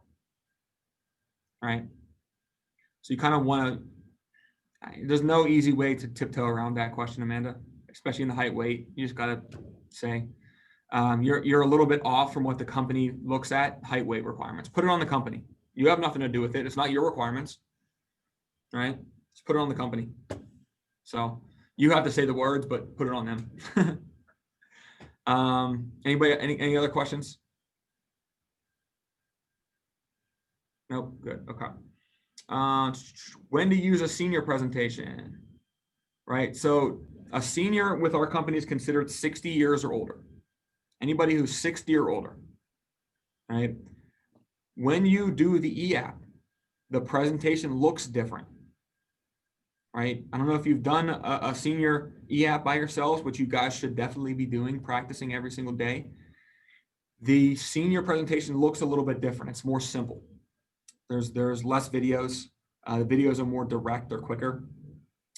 All right. So you kind of want to, there's no easy way to tiptoe around that question, Amanda, especially in the height weight. You just got to say, you're a little bit off from what the company looks at, height weight requirements. Put it on the company. You have nothing to do with it. It's not your requirements. All right. Just put it on the company. So you have to say the words, but put it on them. Anybody, any other questions? Nope. Good. Okay. When to use a senior presentation, right? So a senior with our company is considered 60 years or older. Anybody who's 60 or older, right? When you do the e-app, the presentation looks different, right? I don't know if you've done a senior e-app by yourselves, which you guys should definitely be doing, practicing every single day. The senior presentation looks a little bit different. It's more simple. There's less videos. The videos are more direct or quicker.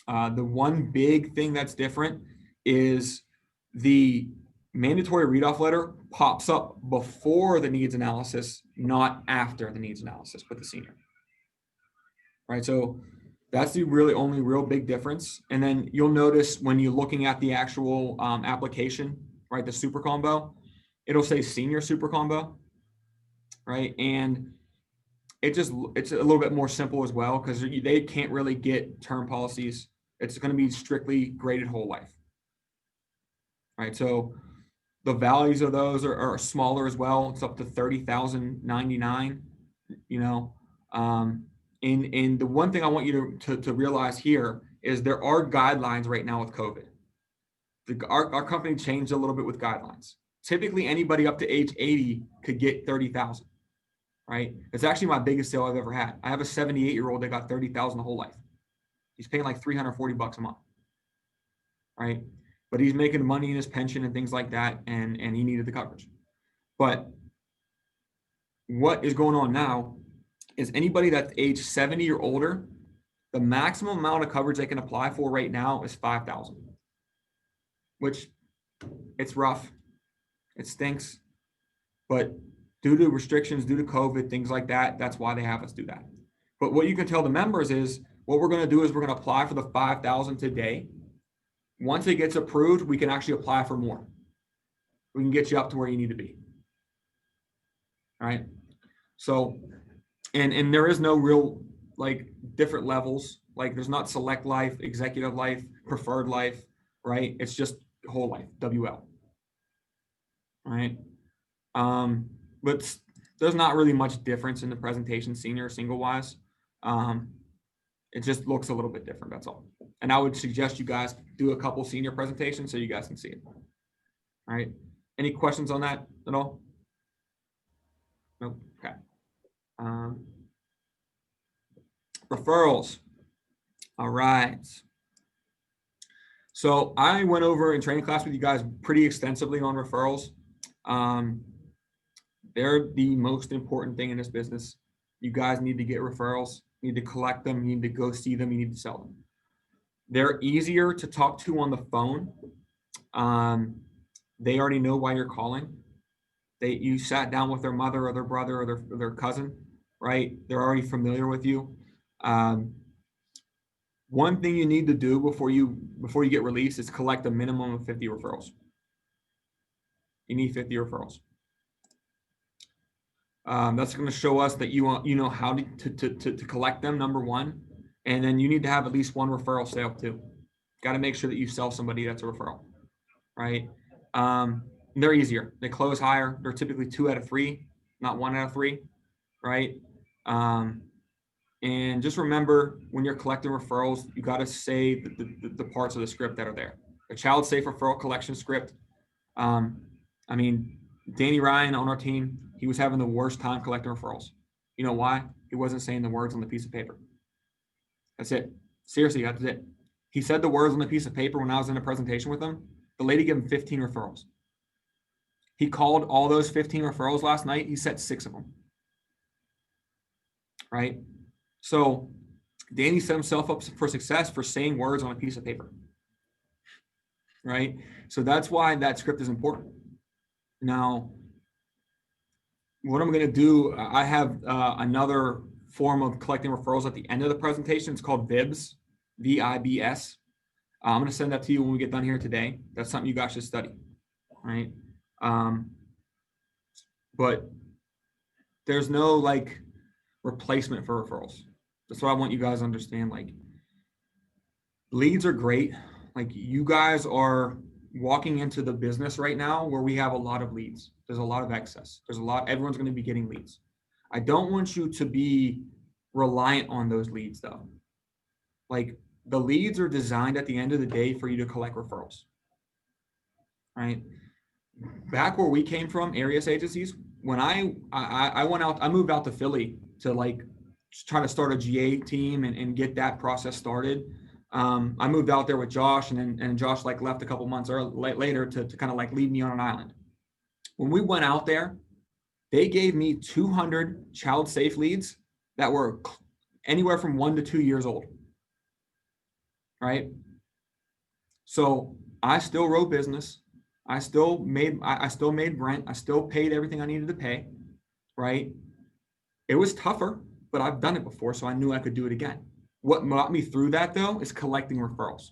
The one big thing that's different is the mandatory read-off letter pops up before the needs analysis, not after the needs analysis with the senior. Right, so that's the really only real big difference. And then you'll notice when you're looking at the actual application, right, the super combo, it'll say senior super combo, right? And it's a little bit more simple as well, because they can't really get term policies. It's going to be strictly graded whole life. Right. So the values of those are smaller as well. It's up to $30,099, you know. And the one thing I want you to realize here is there are guidelines right now with COVID. Our company changed a little bit with guidelines. Typically, anybody up to age 80 could get 30,000, right? It's actually my biggest sale I've ever had. I have a 78-year-old that got 30,000 the whole life. He's paying like $340 a month, right? But he's making money in his pension and things like that, and he needed the coverage. But what is going on now is anybody that's age 70 or older, the maximum amount of coverage they can apply for right now is $5,000, which it's rough. It stinks. But due to restrictions, due to COVID, things like that, that's why they have us do that. But what you can tell the members is what we're going to do is we're going to apply for the $5,000 today. Once it gets approved, we can actually apply for more. We can get you up to where you need to be. All right. So, and there is no real like different levels. Like there's not select life, executive life, preferred life, right? It's just whole life, WL. All right. But there's not really much difference in the presentation, senior or single wise. It just looks a little bit different. That's all. And I would suggest you guys do a couple senior presentations so you guys can see it. All right. Any questions on that at all? Nope. Okay. Referrals. All right. So I went over in training class with you guys pretty extensively on referrals. They're the most important thing in this business. You guys need to get referrals. You need to collect them. You need to go see them. You need to sell them. They're easier to talk to on the phone. They already know why you're calling. You sat down with their mother or their brother or their cousin, right? They're already familiar with you. One thing you need to do before you get released is collect a minimum of 50 referrals. You need 50 referrals. That's going to show us that you know how to collect them, number one. And then you need to have at least one referral sale too. Got to make sure that you sell somebody that's a referral, right? They're easier. They close higher. They're typically 2 out of 3, not 1 out of 3, right? And just remember when you're collecting referrals, you got to say the parts of the script that are there. A child safe referral collection script. I mean, Danny Ryan on our team, he was having the worst time collecting referrals. You know why? He wasn't saying the words on the piece of paper. That's it. Seriously, that's it. He said the words on the piece of paper when I was in a presentation with him. The lady gave him 15 referrals. He called all those 15 referrals last night. He set 6 of them. Right? So Danny set himself up for success for saying words on a piece of paper. Right? So that's why that script is important. Now, what I'm going to do, I have another form of collecting referrals at the end of the presentation. It's called VIBS, V-I-B-S. I'm going to send that to you when we get done here today. That's something you guys should study, right? But there's no like replacement for referrals. That's what I want you guys to understand. Like leads are great. Like you guys are walking into the business right now where we have a lot of leads. There's a lot of excess. Everyone's going to be getting leads. I don't want you to be reliant on those leads though. Like the leads are designed at the end of the day for you to collect referrals, right? Back where we came from, Arias agencies, when I went out, I moved out to Philly to like try to start a GA team and get that process started. I moved out there with Josh and Josh like left a couple months later to kind of like leave me on an island. When we went out there, they gave me 200 child safe leads that were anywhere from 1 to 2 years old. Right? So I still wrote business. I still made rent. I still paid everything I needed to pay. Right? It was tougher, but I've done it before, so I knew I could do it again. What got me through that though is collecting referrals.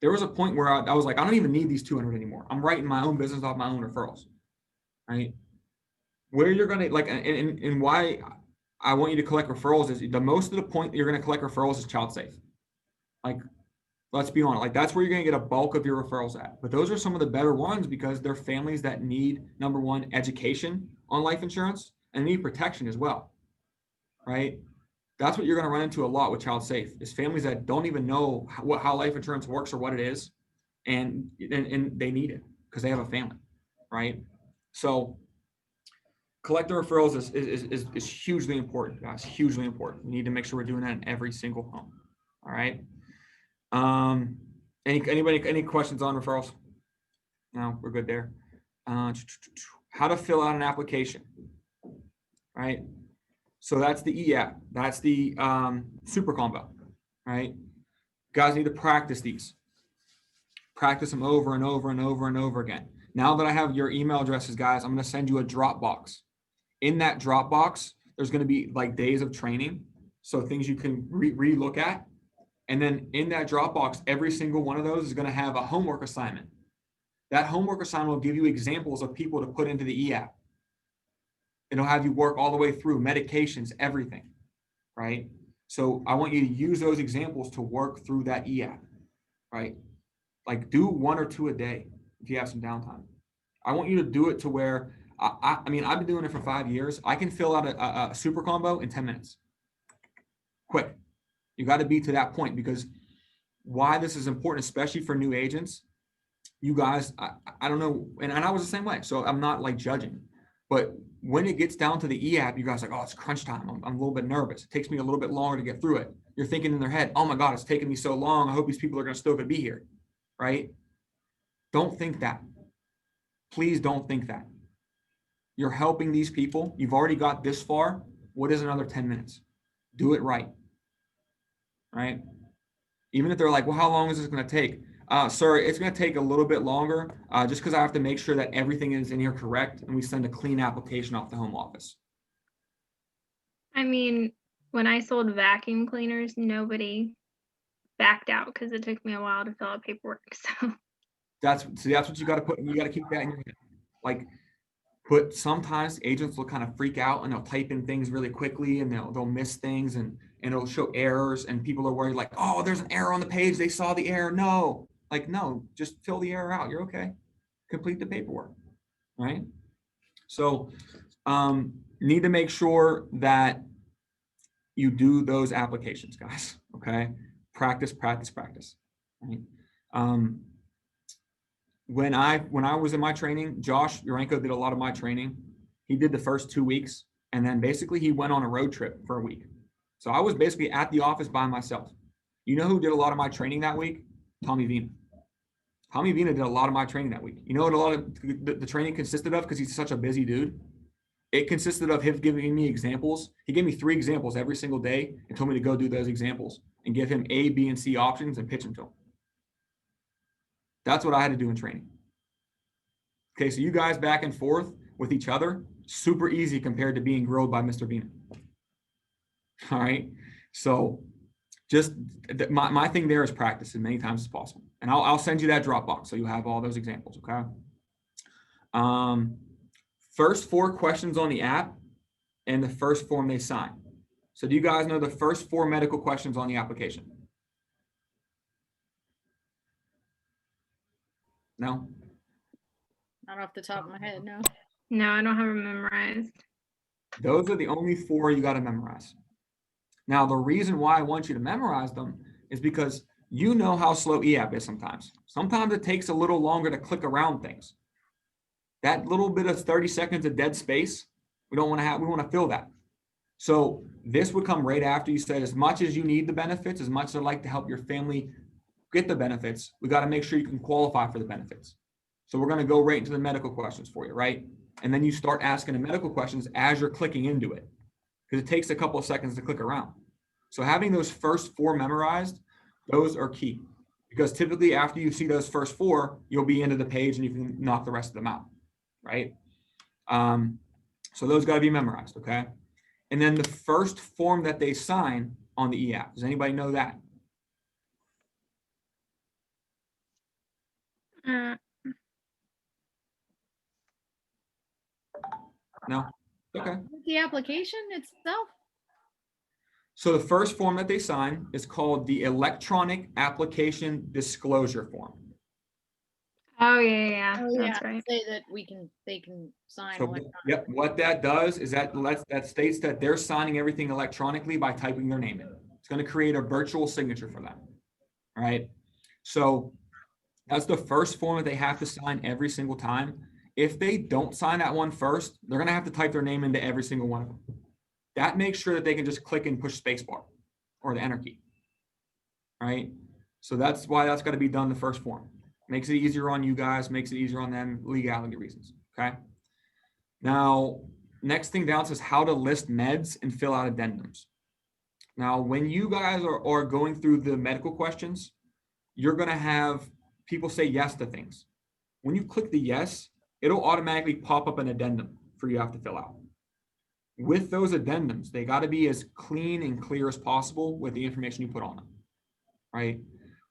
There was a point where I was like, I don't even need these 200 anymore. I'm writing my own business off my own referrals. Right? Where you're gonna like, and why I want you to collect referrals is the most of the point that you're going to collect referrals is child safe. Like, let's be honest, like that's where you're going to get a bulk of your referrals at. But those are some of the better ones because they're families that need, number one, education on life insurance and need protection as well, right? That's what you're going to run into a lot with child safe is families that don't even know how life insurance works or what it is. And they need it because they have a family, right? So collecting referrals is hugely important, guys, hugely important. We need to make sure we're doing that in every single home, all right? Any questions on referrals? No, we're good there. How to fill out an application, right? So that's the e-app. That's the super combo, right? Guys need to practice these. Practice them over and over and over and over again. Now that I have your email addresses, guys, I'm going to send you a Dropbox. In that Dropbox, there's going to be like days of training. So things you can re-look at. And then in that Dropbox, every single one of those is going to have a homework assignment. That homework assignment will give you examples of people to put into the e-app. It'll have you work all the way through medications, everything, right? So I want you to use those examples to work through that e-app, right? Like do 1 or 2 a day if you have some downtime. I want you to do it to where, I mean, I've been doing it for 5 years. I can fill out a super combo in 10 minutes. Quick. You got to be to that point because why this is important, especially for new agents, you guys, I don't know. And I was the same way. So I'm not like judging, but when it gets down to the e-app, you guys are like, oh, it's crunch time. I'm a little bit nervous. It takes me a little bit longer to get through it. You're thinking in their head, oh my God, it's taking me so long. I hope these people are going to still be here. Right? Don't think that. Please don't think that. You're helping these people. You've already got this far. What is another 10 minutes? Do it right. Right? Even if they're like, well, how long is this going to take? Sir, it's going to take a little bit longer just because I have to make sure that everything is in here correct and we send a clean application off the home office. I mean, when I sold vacuum cleaners, nobody backed out because it took me a while to fill out paperwork. So that's what you got to put. You got to keep that in your head. Like, sometimes agents will kind of freak out and they'll type in things really quickly and they'll miss things and it'll show errors and people are worried like, oh, there's an error on the page. They saw the error. No, like, no, just fill the error out. You're okay. Complete the paperwork, right? So need to make sure that you do those applications, guys, okay? Practice, practice, practice, right? When I was in my training, Josh Urenko did a lot of my training. He did the first 2 weeks, and then basically he went on a road trip for a week. So I was basically at the office by myself. You know who did a lot of my training that week? Tommy Vina. Tommy Vina did a lot of my training that week. You know what a lot of the training consisted of? Because he's such a busy dude. It consisted of him giving me examples. He gave me 3 examples every single day and told me to go do those examples and give him A, B, and C options and pitch them to him. That's what I had to do in training. Okay, so you guys back and forth with each other, super easy compared to being grilled by Mr. Vina. All right, so just my thing there is practice as many times as possible. And I'll send you that Dropbox so you have all those examples, okay? First 4 questions on the app and the first form they sign. So do you guys know the first 4 medical questions on the application? No? Not off the top of my head, no. no, I don't have it memorized. Those are the only 4 you got to memorize. Now, the reason why I want you to memorize them is because you know how slow e-app is sometimes. Sometimes it takes a little longer to click around things. That little bit of 30 seconds of dead space, we don't want to have, we want to fill that. So this would come right after you said, as much as you need the benefits, as much as I'd like to help your family get the benefits, we got to make sure you can qualify for the benefits. So we're going to go right into the medical questions for you, right? And then you start asking the medical questions as you're clicking into it, because it takes a couple of seconds to click around. So having those first 4 memorized, those are key, because typically after you see those first 4, you'll be into the page and you can knock the rest of them out, right? So those got to be memorized, okay? And then the first form that they sign on the e-app, does anybody know that? No? Okay. The application itself? So the first form that they sign is called the electronic application disclosure form. Oh, yeah, Oh, yeah, that's right. say that they can sign. So, yep, what that does is that states that they're signing everything electronically by typing their name in. It's going to create a virtual signature for them. All right. So that's the first form that they have to sign every single time. If they don't sign that one first, they're going to have to type their name into every single one of them. That makes sure that they can just click and push spacebar or the enter key. All right. So that's why that's got to be done the first form. Makes it easier on you guys, makes it easier on them, legality reasons. Okay. Now, next thing down says how to list meds and fill out addendums. Now, when you guys are going through the medical questions, you're going to have people say yes to things. When you click the yes, it'll automatically pop up an addendum for you to have to fill out. With those addendums, they got to be as clean and clear as possible with the information you put on them, right?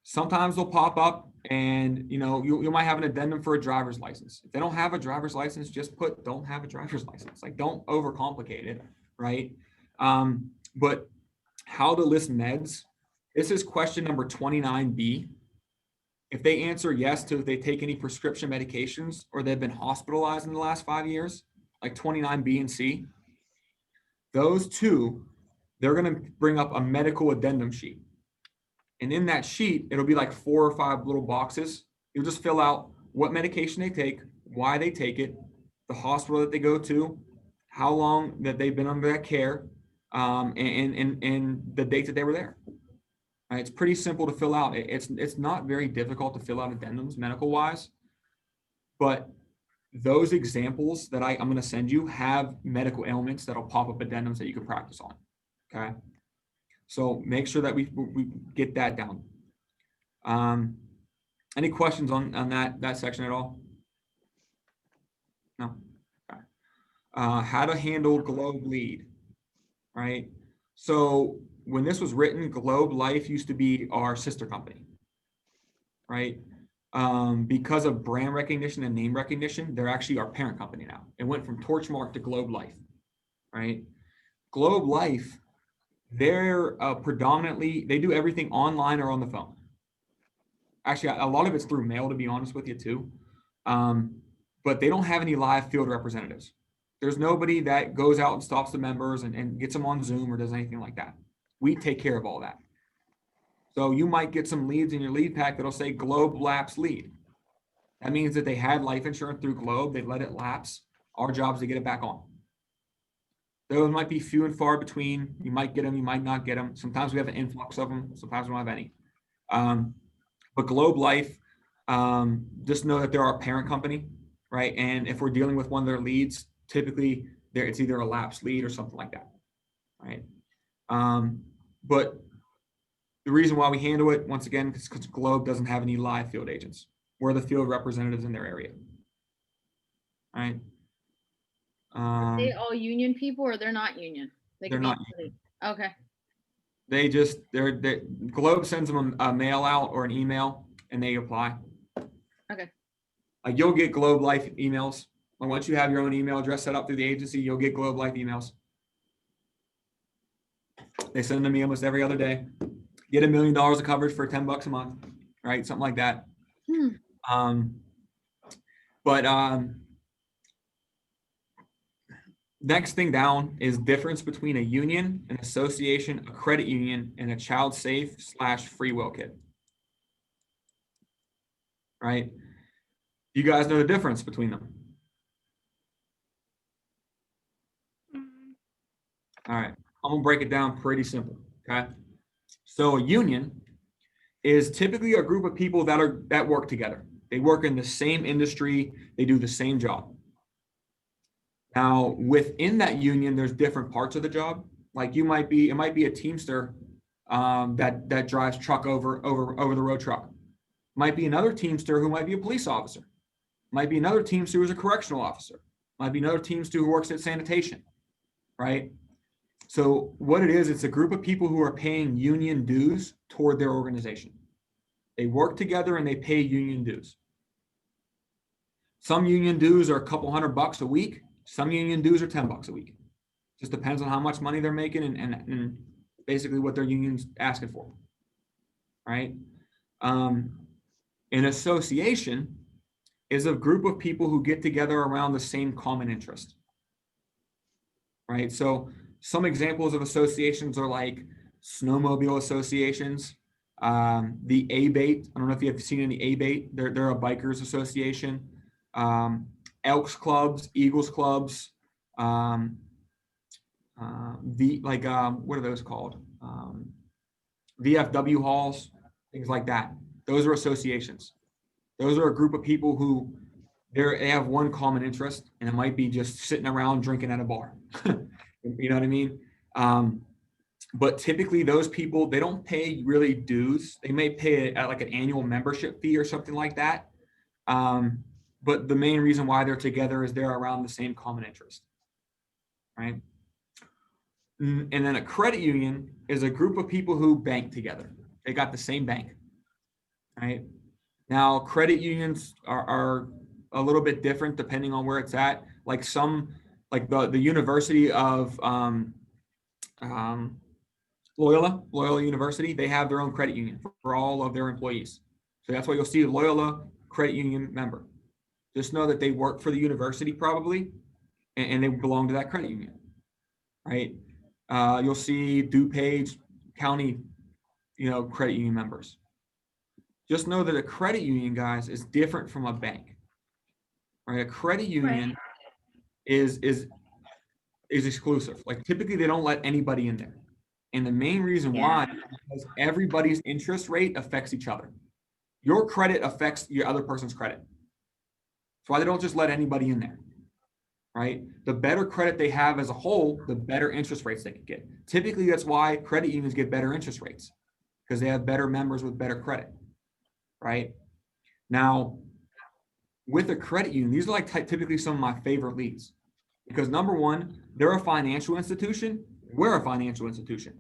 Sometimes they'll pop up and, you know, you might have an addendum for a driver's license. If they don't have a driver's license, just put don't have a driver's license. Like, don't overcomplicate it, right? But how to list meds, this is question number 29B. If they answer yes to if they take any prescription medications or they've been hospitalized in the last 5 years, like 29B and C, those two, they're going to bring up a medical addendum sheet. And in that sheet, it'll be like 4 or 5 little boxes. You'll just fill out what medication they take, why they take it, the hospital that they go to, how long that they've been under that care, and the date that they were there. It's pretty simple to fill out. It's not very difficult to fill out addendums medical wise, but those examples that I'm going to send you have medical ailments that'll pop up addendums that you can practice on. Okay. So make sure that we get that down. Any questions on that section at all? No. Okay. How to handle Globe lead, right? So when this was written, Globe Life used to be our sister company, right? Because of brand recognition and name recognition, they're actually our parent company now. It went from Torchmark to Globe Life, right? Globe Life, they're predominantly, they do everything online or on the phone. Actually, a lot of it's through mail, to be honest with you too. But they don't have any live field representatives. There's nobody that goes out and stops the members and gets them on Zoom or does anything like that. We take care of all that. So you might get some leads in your lead pack that'll say Globe lapse lead. That means that they had life insurance through Globe, they let it lapse. Our job is to get it back on. Those might be few and far between. You might get them, you might not get them. Sometimes we have an influx of them. Sometimes we don't have any. But Globe Life, just know that they're our parent company, right? And if we're dealing with one of their leads, typically it's either a lapsed lead or something like that, right? But the reason why we handle it, once again, is because Globe doesn't have any live field agents. We're the field representatives in their area, all right? Are they all union people or they're not union? They're not union. Okay. Globe sends them a mail out or an email and they apply. Okay. Like, you'll get Globe Life emails. And once you have your own email address set up through the agency, you'll get Globe Life emails. They send them to me almost every other day. Get $1 million of coverage for $10 a month, right? Something like that. Next thing down is difference between a union, an association, a credit union, and a child safe / free will kit. Right? You guys know the difference between them? All right, I'm gonna break it down pretty simple, okay? So a union is typically a group of people that work together. They work in the same industry, they do the same job. Now, within that union, there's different parts of the job. Like, it might be a Teamster that drives truck over the road truck. Might be another Teamster who might be a police officer. Might be another Teamster who's a correctional officer. Might be another Teamster who works at sanitation, right? So what it is, it's a group of people who are paying union dues toward their organization. They work together and they pay union dues. Some union dues are a couple $100 a week. Some union dues are $10 a week. Just depends on how much money they're making and basically what their union's asking for, right? An association is a group of people who get together around the same common interest, right? So some examples of associations are like snowmobile associations, the ABATE. I don't know if you have seen any ABATE. They're a bikers association. Elks clubs, Eagles clubs, what are those called? VFW halls, things like that. Those are associations. Those are a group of people who they have one common interest, and it might be just sitting around drinking at a bar. You know what I mean? But typically those people, they don't pay really dues. They may pay like an annual membership fee or something like that. But the main reason why they're together is they're around the same common interest, right? And then a credit union is a group of people who bank together. They got the same bank, right? Now, credit unions are a little bit different depending on where it's at. Like the University of Loyola University, they have their own credit union for all of their employees. So that's why you'll see a Loyola credit union member. Just know that they work for the university probably, and they belong to that credit union, right? You'll see DuPage County, credit union members. Just know that a credit union, guys, is different from a bank, right? A credit union is exclusive. Like typically they don't let anybody in there. And the main reason why is because everybody's interest rate affects each other. Your credit affects your other person's credit. That's why they don't just let anybody in there, right? The better credit they have as a whole, the better interest rates they can get. Typically, that's why credit unions get better interest rates, because they have better members with better credit, right? Now, with a credit union, these are like typically some of my favorite leads, because number one, they're a financial institution. We're a financial institution,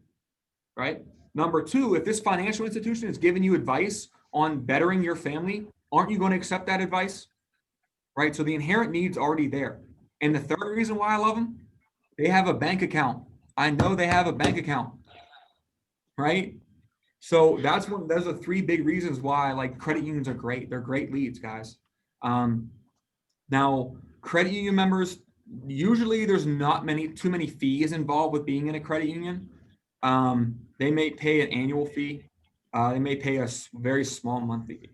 right? Number two, if this financial institution is giving you advice on bettering your family, aren't you going to accept that advice? Right? So the inherent need's already there. And the third reason why I love them, they have a bank account. I know they have a bank account, right? So those are three big reasons why like credit unions are great. They're great leads, guys. Now, credit union members, usually there's not too many fees involved with being in a credit union. They may pay an annual fee. They may pay a very small monthly fee.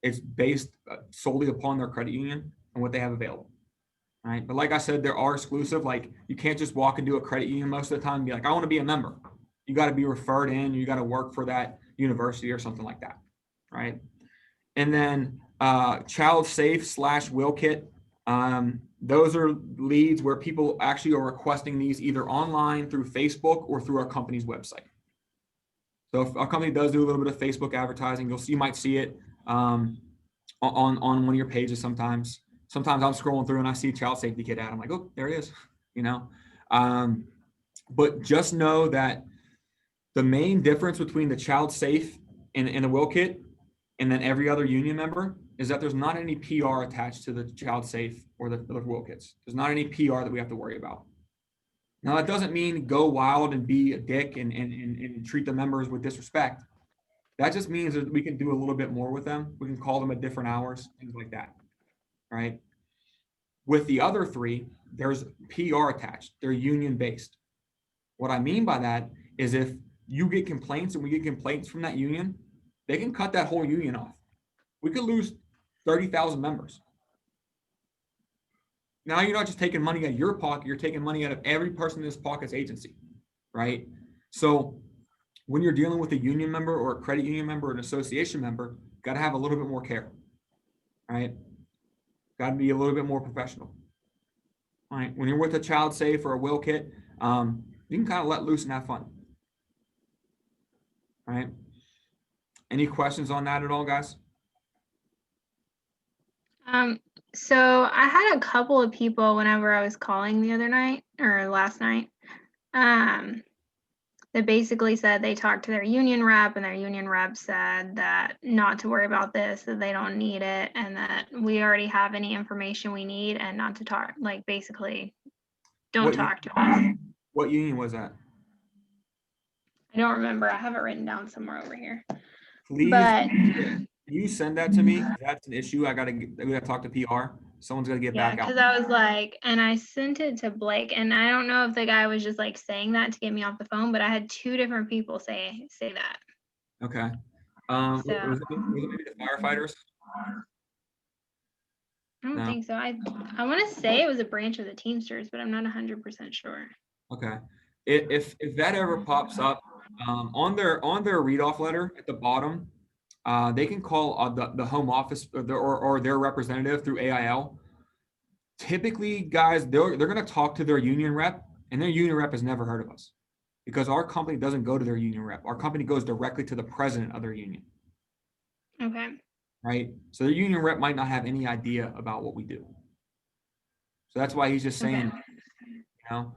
It's based solely upon their credit union and what they have available, right? But like I said, there are exclusive. Like you can't just walk into a credit union most of the time and be like, I want to be a member. You got to be referred in. You got to work for that university or something like that, right? And then child safe / will kit. Those are leads where people actually are requesting these either online through Facebook or through our company's website. So if our company does do a little bit of Facebook advertising, you might see it on one of your pages sometimes. Sometimes I'm scrolling through and I see a child safety kit ad. I'm like, oh, there it is, But just know that the main difference between the child safe and the will kit and then every other union member is that there's not any PR attached to the child safe or the will kits. There's not any PR that we have to worry about. Now, that doesn't mean go wild and be a dick and treat the members with disrespect. That just means that we can do a little bit more with them. We can call them at different hours, things like that, right? With the other three, there's PR attached. They're union-based. What I mean by that is if you get complaints and we get complaints from that union, they can cut that whole union off. We could lose 30,000 members. Now you're not just taking money out of your pocket, you're taking money out of every person in this pocket's agency, right? So when you're dealing with a union member or a credit union member or an association member, got to have a little bit more care, right? Got to be a little bit more professional. All right. When you're with a child safe or a will kit, you can kind of let loose and have fun. All right. Any questions on that at all, guys? So I had a couple of people whenever I was calling the other night or last night, that basically said they talked to their union rep and their union rep said that not to worry about this, that they don't need it, and that we already have any information we need and not to talk, like basically don't talk to us. What union was that? I don't remember. I have it written down somewhere over here. Please, But you send that to me. 'Cause that's an issue. I gotta talk to PR. Someone's gotta get yeah, back out. because I was like, and I sent it to Blake, and I don't know if the guy was just like saying that to get me off the phone, but I had 2 different people say that. Okay. So- Was it maybe the firefighters? I don't No. think so. I want to say it was a branch of the Teamsters, but I'm not 100% sure. Okay. If that ever pops up, on their read-off letter at the bottom, they can call the home office or their representative through AIL. Typically, guys, they're going to talk to their union rep, and their union rep has never heard of us because our company doesn't go to their union rep. Our company goes directly to the president of their union, Okay. right? So their union rep might not have any idea about what we do. So that's why he's just saying, you know.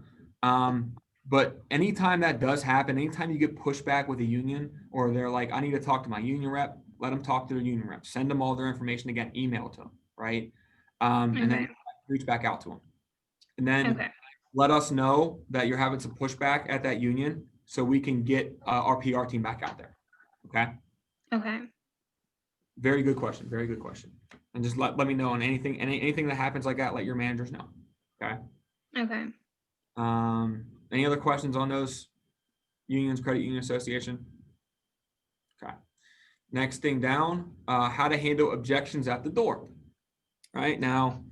But anytime that does happen, anytime you get pushback with a union or they're like, I need to talk to my union rep, let them talk to their union rep, send them all their information again, email it to them, right? And then reach back out to them. And then Okay. let us know that you're having some pushback at that union so we can get our PR team back out there. Okay. Okay. Very good question. Very good question. And just let me know on anything that happens like that, let your managers know. Okay. Okay. Any other questions on those unions, credit union association? Okay. Next thing down, how to handle objections at the door. Right now,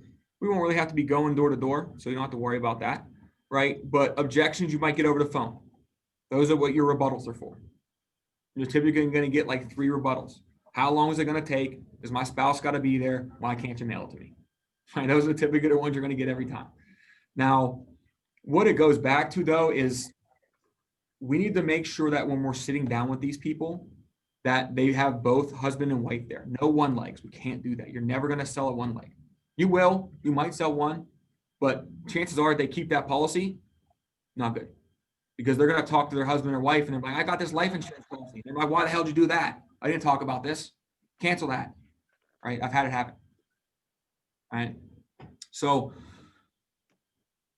we won't really have to be going door to door, so you don't have to worry about that, right? But objections you might get over the phone. Those are what your rebuttals are for. You're typically going to get like 3 rebuttals. How long is it going to take? Does my spouse got to be there? Why can't you mail it to me? Right? Those are typically the ones you're going to get every time. Now, what it goes back to though is we need to make sure that when we're sitting down with these people that they have both husband and wife there. No one legs. We can't do that. You're never going to sell a one leg. You will. You might sell one, but chances are they keep that policy. Not good. Because they're going to talk to their husband or wife and they're like, I got this life insurance policy. They're like, why the hell did you do that? I didn't talk about this. Cancel that. Right? I've had it happen. Right? So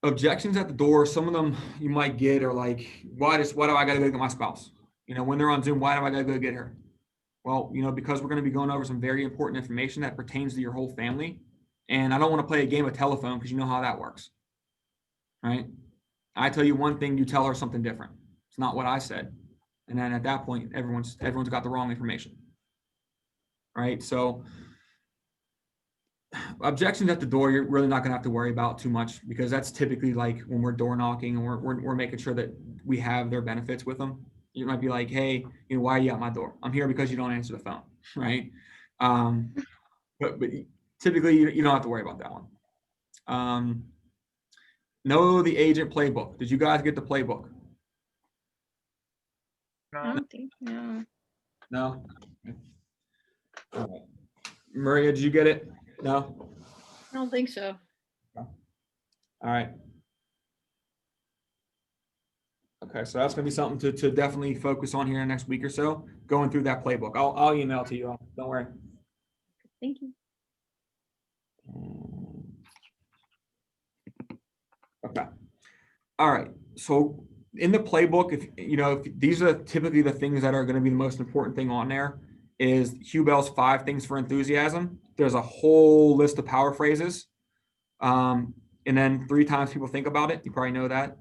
objections at the door, some of them you might get are like, why do I got to go get my spouse? You know, when they're on Zoom, why do I got to go get her? Well, you know, because we're going to be going over some very important information that pertains to your whole family. And I don't want to play a game of telephone because you know how that works. Right? I tell you one thing, you tell her something different. It's not what I said. And then at that point, everyone's got the wrong information. Right? So objections at the door, you're really not going to have to worry about too much because that's typically like when we're door knocking and we're making sure that we have their benefits with them. You might be like, hey, you know, why are you at my door? I'm here because you don't answer the phone, right? But typically you don't have to worry about that one. Know the agent playbook. Did you guys get the playbook? I don't think no. No. All right. Maria, did you get it? No. I don't think so. All right. Okay, so that's gonna be something to definitely focus on here in the next week or so. Going through that playbook. I'll email it to you all. Don't worry. Thank you. Okay. All right. So in the playbook, if these are typically the things that are going to be the most important thing on there is Hugh Bell's 5 things for enthusiasm. There's a whole list of power phrases. And then 3 times people think about it. You probably know that.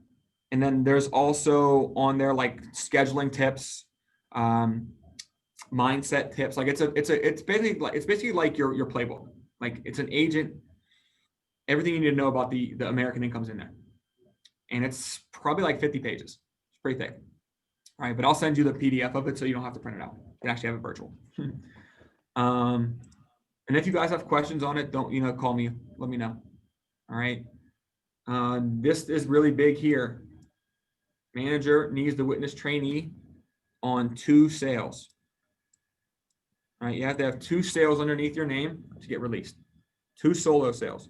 And then there's also on there like scheduling tips, mindset tips. Like it's basically like your playbook. Like it's an agent. Everything you need to know about the American income's in there. And it's probably like 50 pages. It's pretty thick. All right, but I'll send you the PDF of it so you don't have to print it out. You can actually have it virtual. And if you guys have questions on it, don't, call me, let me know. All right. This is really big here. Manager needs to witness trainee on 2 sales. All right, you have to have 2 sales underneath your name to get released. 2 solo sales.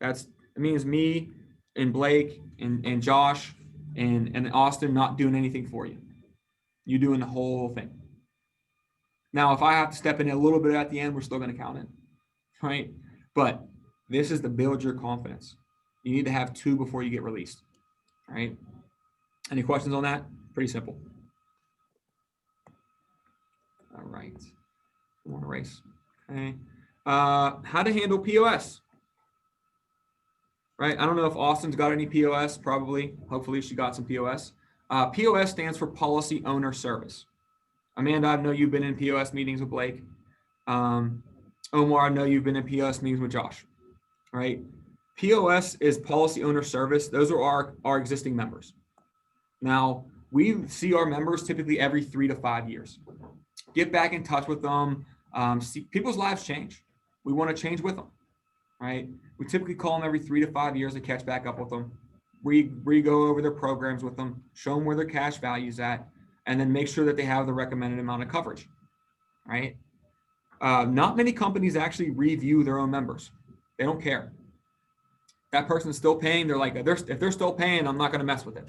It means me and Blake and Josh and Austin not doing anything for you. You doing the whole thing. Now, if I have to step in a little bit at the end, we're still going to count it, right? But this is to build your confidence. You need to have 2 before you get released, right? Any questions on that? Pretty simple. All right. I want to erase. Okay. How to handle POS. Right. I don't know if Austin's got any POS. Probably. Hopefully she got some POS. POS stands for Policy Owner Service. Amanda, I know you've been in POS meetings with Blake. Omar, I know you've been in POS meetings with Josh. Right. POS is Policy Owner Service. Those are our existing members. Now, we see our members typically every 3 to 5 years. Get back in touch with them. See, people's lives change. We want to change with them, right? We typically call them every 3 to 5 years to catch back up with them. We go over their programs with them, show them where their cash value is at, and then make sure that they have the recommended amount of coverage, right? Not many companies actually review their own members. They don't care. That person's still paying. They're like, if they're still paying, I'm not going to mess with it.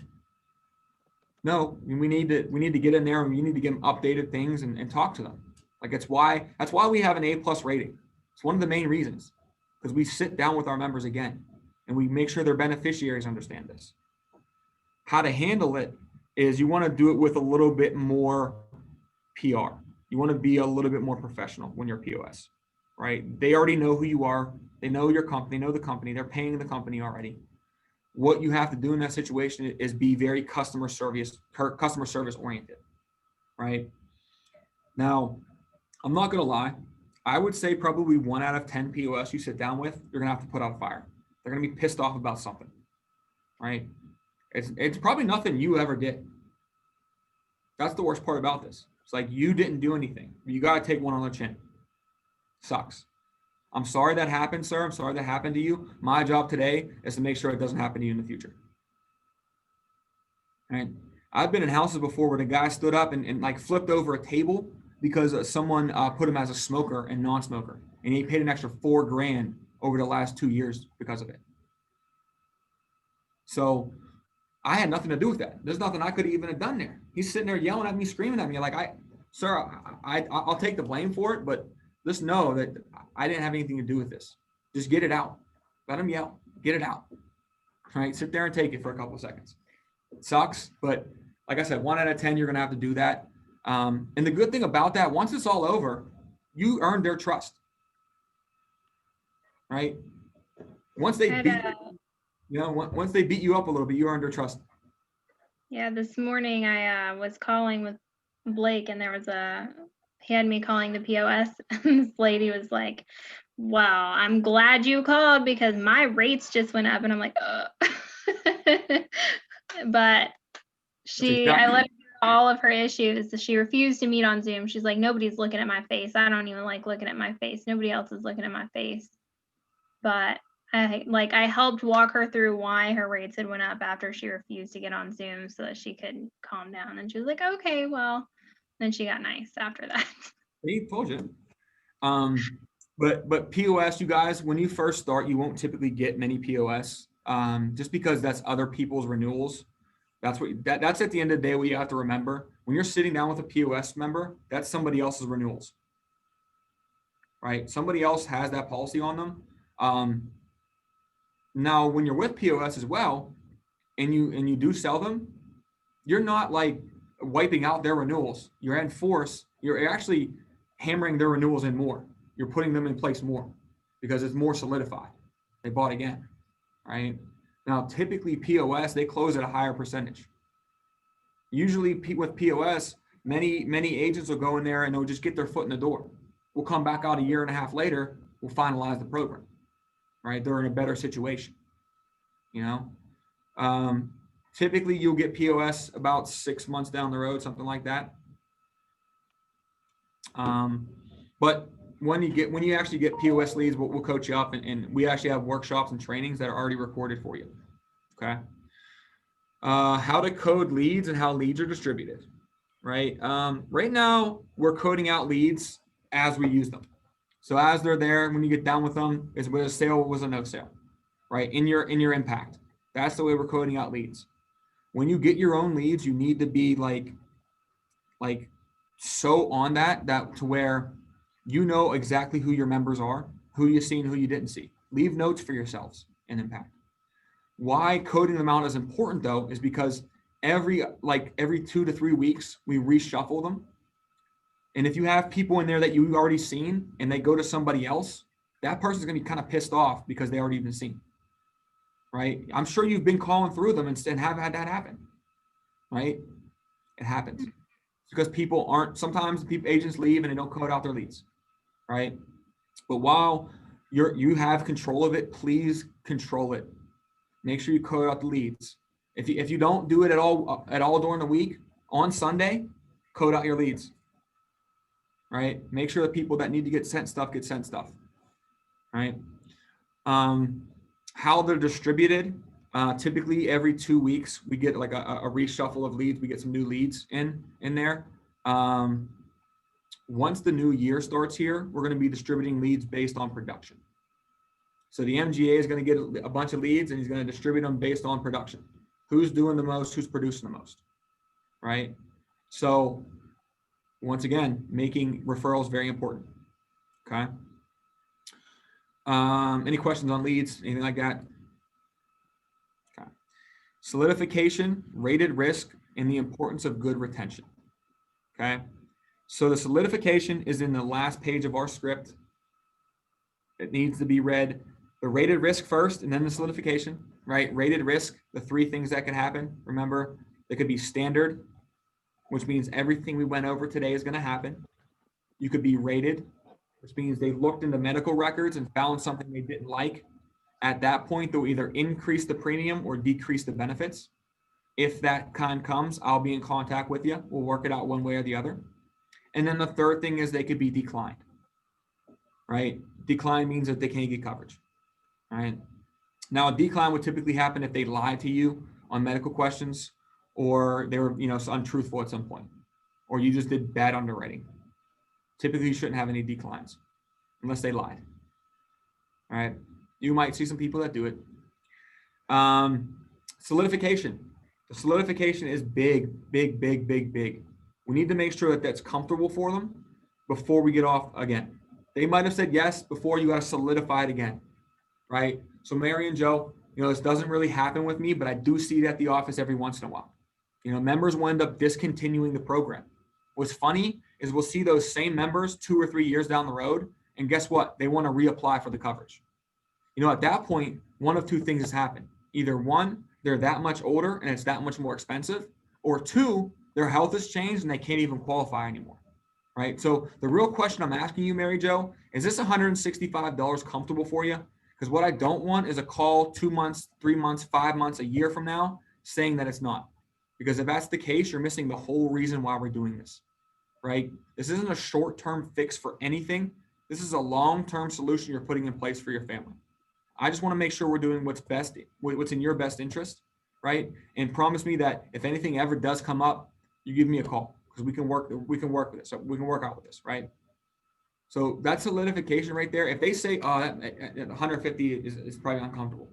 No, we need to get in there and we need to give them updated things and talk to them. Like that's why we have an A+ rating. It's one of the main reasons, because we sit down with our members again and we make sure their beneficiaries understand this. How to handle it is you want to do it with a little bit more PR. You want to be a little bit more professional when you're POS, right? They already know who you are. They know your company, they know the company. They're paying the company already. What you have to do in that situation is be very customer service oriented, right? Now, I'm not going to lie. I would say probably 1 out of 10 POS you sit down with, you're going to have to put out a fire. They're going to be pissed off about something, right? It's probably nothing you ever did. That's the worst part about this. It's like you didn't do anything. You got to take one on the chin. Sucks. I'm sorry that happened, sir. I'm sorry that happened to you. My job today is to make sure it doesn't happen to you in the future. Right? I've been in houses before where the guy stood up and like flipped over a table because someone put him as a smoker and non-smoker. And he paid an extra $4,000 over the last 2 years because of it. So I had nothing to do with that. There's nothing I could even have done there. He's sitting there yelling at me, screaming at me like, I'll take the blame for it, but just know that I didn't have anything to do with this. Just get it out. Let him yell. Get it out. All right. Sit there and take it for a couple of seconds. It sucks, but like I said, 1 out of 10, you're going to have to do that. And the good thing about that, once it's all over, you earned their trust. Right? Once they once they beat you up a little bit, you earned their trust. Yeah, this morning I was calling with Blake and he had me calling the POS and this lady was like, wow, I'm glad you called because my rates just went up. And I'm like, but I let her know all of her issues. She refused to meet on Zoom. She's like, nobody's looking at my face. I don't even like looking at my face. Nobody else is looking at my face. But I helped walk her through why her rates had went up after she refused to get on Zoom so that she could calm down. And she was like, okay, well, then she got nice after that. He told you. But POS, you guys, when you first start, you won't typically get many POS, just because that's other people's renewals. That's at the end of the day what you have to remember. When you're sitting down with a POS member, that's somebody else's renewals, right? Somebody else has that policy on them. Now, when you're with POS as well, and you do sell them, you're not like wiping out their renewals. You're you're actually hammering their renewals in more. You're putting them in place more because it's more solidified. They bought again, right? Now, typically POS, they close at a higher percentage. Usually with POS, many agents will go in there and they'll just get their foot in the door. We'll come back out a year and a half later, we'll finalize the program, right? They're in a better situation, Typically, you'll get POS about 6 months down the road, something like that. But when you actually get POS leads, we'll coach you up, and we actually have workshops and trainings that are already recorded for you. Okay. How to code leads and how leads are distributed. Right. Right now, we're coding out leads as we use them. So as they're there, when you get down with them, is whether a sale was a no sale. Right. In your impact. That's the way we're coding out leads. When you get your own leads, you need to be like so on that to where you know exactly who your members are, who you see and who you didn't see. Leave notes for yourselves in impact. Why coding them out is important though is because every 2 to 3 weeks we reshuffle them And if you have people in there that you've already seen and they go to somebody else, that person's going to be kind of pissed off because they already been seen, right? I'm sure you've been calling through them and have had that happen, right? It happens. It's because people aren't, sometimes agents leave and they don't code out their leads, right? But while you have control of it, please control it. Make sure you code out the leads. If you don't do it at all during the week, on Sunday, code out your leads, right? Make sure the people that need to get sent stuff, right? How they're distributed, typically every 2 weeks, we get like a reshuffle of leads. We get some new leads in there. Once the new year starts here, we're going to be distributing leads based on production. So the MGA is going to get a bunch of leads and he's going to distribute them based on production. Who's doing the most, who's producing the most, right? So once again, making referrals very important, okay? Any questions on leads, anything like that? Okay. Solidification, rated risk, and the importance of good retention, okay? So the solidification is in the last page of our script. It needs to be read, the rated risk first and then the solidification, right? Rated risk, the 3 things that can happen. Remember, they could be standard, which means everything we went over today is going to happen. You could be rated, which means they looked into medical records and found something they didn't like. At that point, they'll either increase the premium or decrease the benefits. If that kind comes, I'll be in contact with you. We'll work it out one way or the other. And then the third thing is they could be declined, right? Decline means that they can't get coverage, right? Now, a decline would typically happen if they lied to you on medical questions or they were, untruthful at some point, or you just did bad underwriting. Typically, you shouldn't have any declines unless they lied, all right? You might see some people that do it. Solidification. The solidification is big. We need to make sure that that's comfortable for them before we get off again. They might have said yes before, you got to solidify it again, right? So Mary and Joe, this doesn't really happen with me, but I do see it at the office every once in a while. Members will end up discontinuing the program. What's funny is we'll see those same members 2 or 3 years down the road, and guess what? They want to reapply for the coverage. At that point, one of 2 things has happened. Either 1, they're that much older and it's that much more expensive, or 2, their health has changed and they can't even qualify anymore, right? So the real question I'm asking you, Mary Jo, is this $165 comfortable for you? Because what I don't want is a call 2 months, 3 months, 5 months, a year from now saying that it's not. Because if that's the case, you're missing the whole reason why we're doing this, right? This isn't a short-term fix for anything. This is a long-term solution you're putting in place for your family. I just want to make sure we're doing what's best, what's in your best interest, right? And promise me that if anything ever does come up, you give me a call because we can work with it. So we can work out with this, right? So that's solidification right there. If they say, that 150 is probably uncomfortable,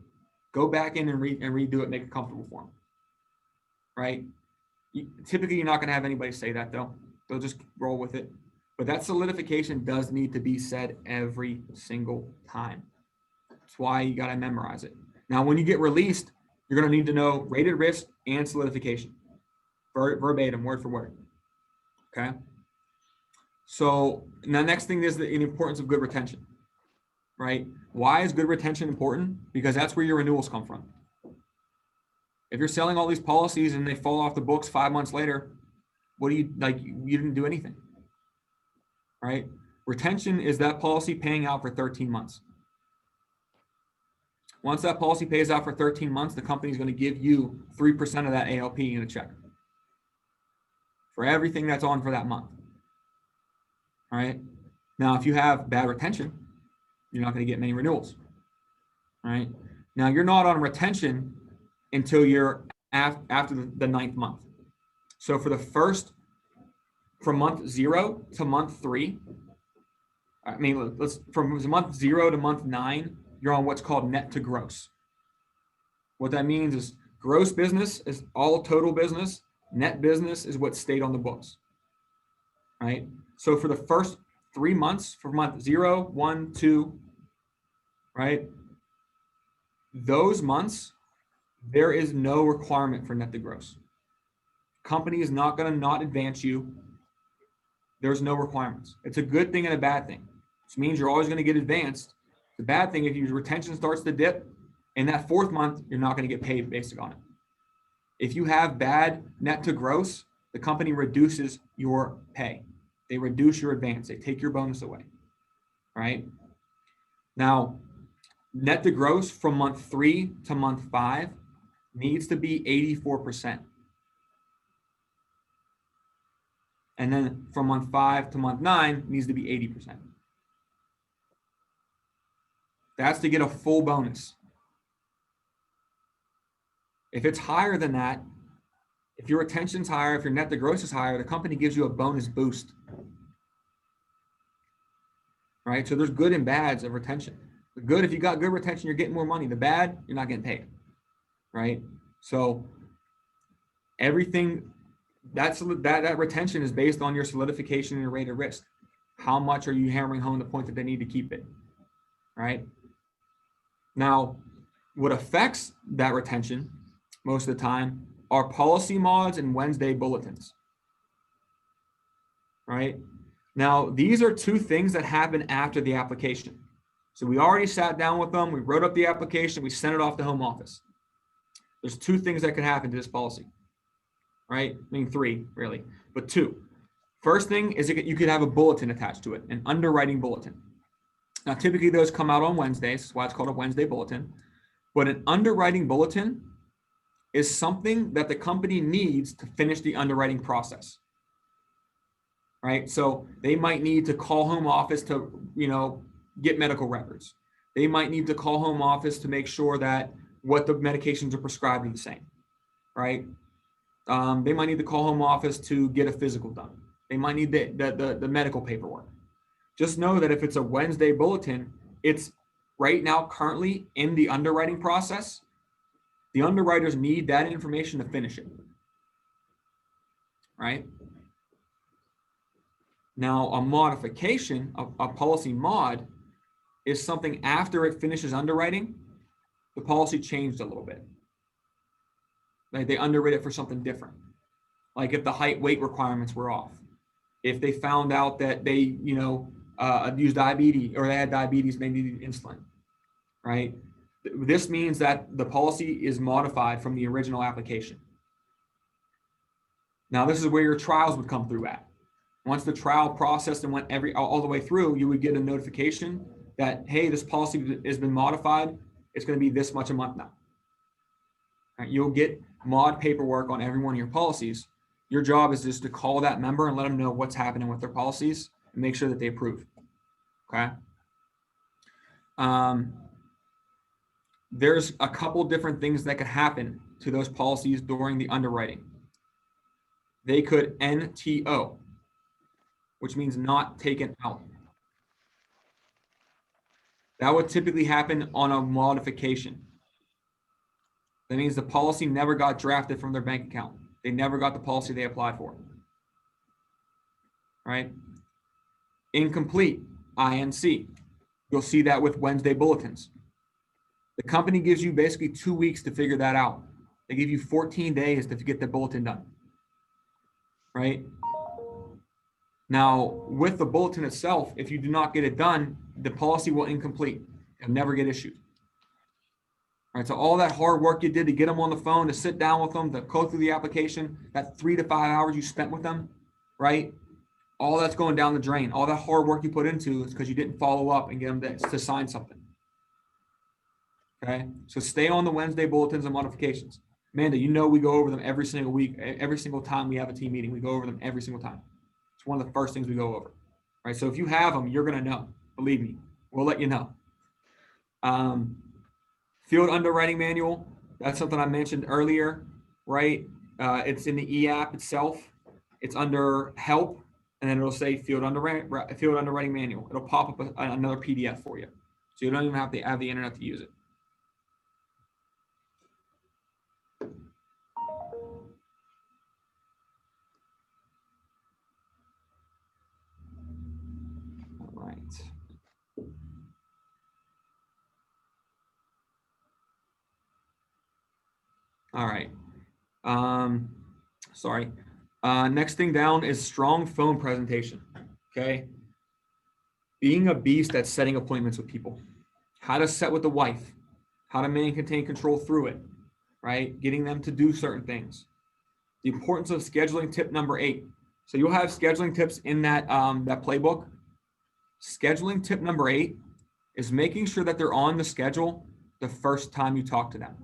go back in and redo it, make it comfortable for them, right? Typically, you're not going to have anybody say that though. They'll just roll with it. But that solidification does need to be said every single time. That's why you got to memorize it. Now, when you get released, you're going to need to know rated risk and solidification, verbatim, word for word. Okay. So the next thing is the importance of good retention, right? Why is good retention important? Because that's where your renewals come from. If you're selling all these policies and they fall off the books 5 months later, what do you like? You didn't do anything, right? Retention is that policy paying out for 13 months. Once that policy pays out for 13 months, the company is going to give you 3% of that ALP in a check for everything that's on for that month. All right. Now, if you have bad retention, you're not going to get many renewals. All right. Now, you're not on retention until you're after the 9th month. So from month 0 to month 3, from month 0 to month 9, you're on what's called net to gross. What that means is gross business is all total business. Net business is what stayed on the books, right? So for the first 3 months, for month 0, 1, 2, right? Those months, there is no requirement for net to gross. Company is not going to not advance you. there's no requirements. It's a good thing and a bad thing, which means you're always going to get advanced. The bad thing, if your retention starts to dip in that 4th month, you're not going to get paid based on it. If you have bad net to gross, the company reduces your pay. They reduce your advance. They take your bonus away, right? Now, net to gross from month 3 to month 5 needs to be 84%. And then from month 5 to month 9 needs to be 80%. That's to get a full bonus. If it's higher than that, if your retention's higher, if your net to gross is higher, the company gives you a bonus boost. Right? So there's good and bads of retention. The good, if you got good retention, you're getting more money. The bad, you're not getting paid. Right? So everything, that retention is based on your solidification and your rate of risk. How much are you hammering home the point that they need to keep it? Right? Now, what affects that retention most of the time are policy mods and Wednesday bulletins. Right? Now, these are 2 things that happen after the application. So we already sat down with them, we wrote up the application, we sent it off to home office. There's 2 things that could happen to this policy. Right? I mean, 3 really, but 2. First thing is you could have a bulletin attached to it, an underwriting bulletin. Now, typically those come out on Wednesdays. That's why it's called a Wednesday bulletin. But an underwriting bulletin is something that the company needs to finish the underwriting process. Right? So they might need to call home office to, get medical records. They might need to call home office to make sure that what the medications are prescribed are the same. Right? They might need to call home office to get a physical done. They might need the medical paperwork. Just know that if it's a Wednesday bulletin, it's right now currently in the underwriting process. The underwriters need that information to finish it. Right? Now, a modification, a policy mod, is something after it finishes underwriting, the policy changed a little bit. Like they underwrite it for something different. Like if the height weight requirements were off, if they found out that they, abused diabetes or they had diabetes, maybe needed insulin, right? This means that the policy is modified from the original application. Now, this is where your trials would come through at. Once the trial processed and went all the way through, you would get a notification that, hey, this policy has been modified. It's going to be this much a month now. Right? You'll get mod paperwork on every one of your policies. Your job is just to call that member and let them know what's happening with their policies and make sure that they approve. Okay. There's a couple different things that could happen to those policies during the underwriting. They could NTO, which means not taken out. That would typically happen on a modification. That means the policy never got drafted from their bank account. They never got the policy they applied for. Right? Incomplete, INC. You'll see that with Wednesday bulletins. The company gives you basically 2 weeks to figure that out. They give you 14 days to get the bulletin done. Right? Now, with the bulletin itself, if you do not get it done, the policy will incomplete and never get issued. All right, so all that hard work you did to get them on the phone, to sit down with them, to go through the application, that 3 to 5 hours you spent with them, right? All that's going down the drain. All that hard work you put into is because you didn't follow up and get them to sign something. Okay, so stay on the Wednesday bulletins and modifications. Amanda, we go over them every single week. Every single time we have a team meeting, we go over them every single time. It's one of the first things we go over. Right, so if you have them, you're going to know. Believe me, we'll let you know. Field underwriting manual, that's something I mentioned earlier, right? It's in the e-app itself. It's under help, and then it'll say field underwriting manual. It'll pop up another PDF for you. So you don't even have to have the internet to use it. All right. All right. Sorry. Next thing down is strong phone presentation. Okay. Being a beast at setting appointments with people. How to set with the wife. How to maintain control through it. Right? Getting them to do certain things. The importance of scheduling tip number 8. So you'll have scheduling tips in that playbook. Scheduling tip number 8 is making sure that they're on the schedule the first time you talk to them.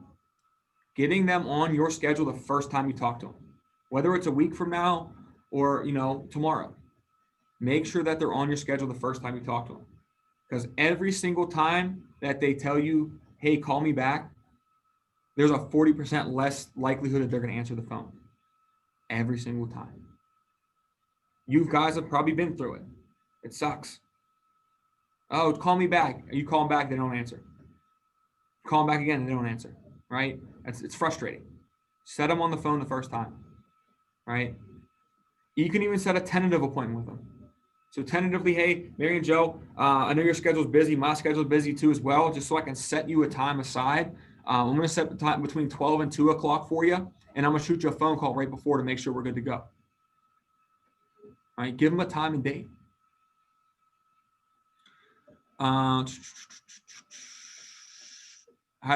Getting them on your schedule the first time you talk to them, whether it's a week from now or tomorrow. Make sure that they're on your schedule the first time you talk to them, because every single time that they tell you, "Hey, call me back," there's a 40% less likelihood that they're going to answer the phone. Every single time. You guys have probably been through it. It sucks. Oh, call me back. You call them back, they don't answer. Call them back again, they don't answer. Right? It's frustrating. Set them on the phone the first time. Right? You can even set a tentative appointment with them. So tentatively, hey, Mary and Joe, I know your schedule's busy. My schedule's busy too as well, just so I can set you a time aside. I'm going to set the time between 12 and 2 o'clock for you, and I'm going to shoot you a phone call right before to make sure we're good to go. All right? Give them a time and date. How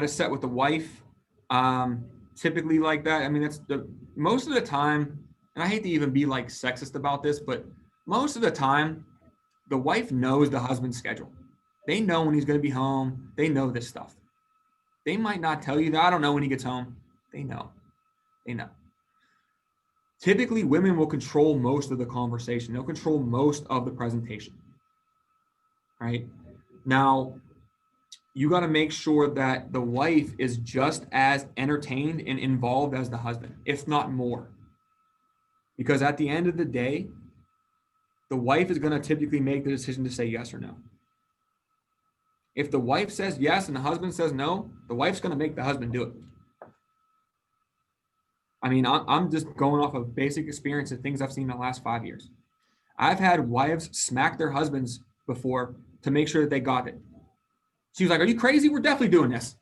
to set with the wife. Typically like that. I mean, that's most of the time, and I hate to even be like sexist about this, but most of the time, the wife knows the husband's schedule. They know when he's going to be home. They know this stuff. They might not tell you that. I don't know when he gets home. They know. They know. Typically, women will control most of the conversation. They'll control most of the presentation. Right? Now, you got to make sure that the wife is just as entertained and involved as the husband, if not more. Because at the end of the day, the wife is going to typically make the decision to say yes or no. If the wife says yes and the husband says no, the wife's going to make the husband do it. I mean, I'm just going off of basic experience of things I've seen in the last 5 years. I've had wives smack their husbands before to make sure that they got it. She was like, "Are you crazy? We're definitely doing this."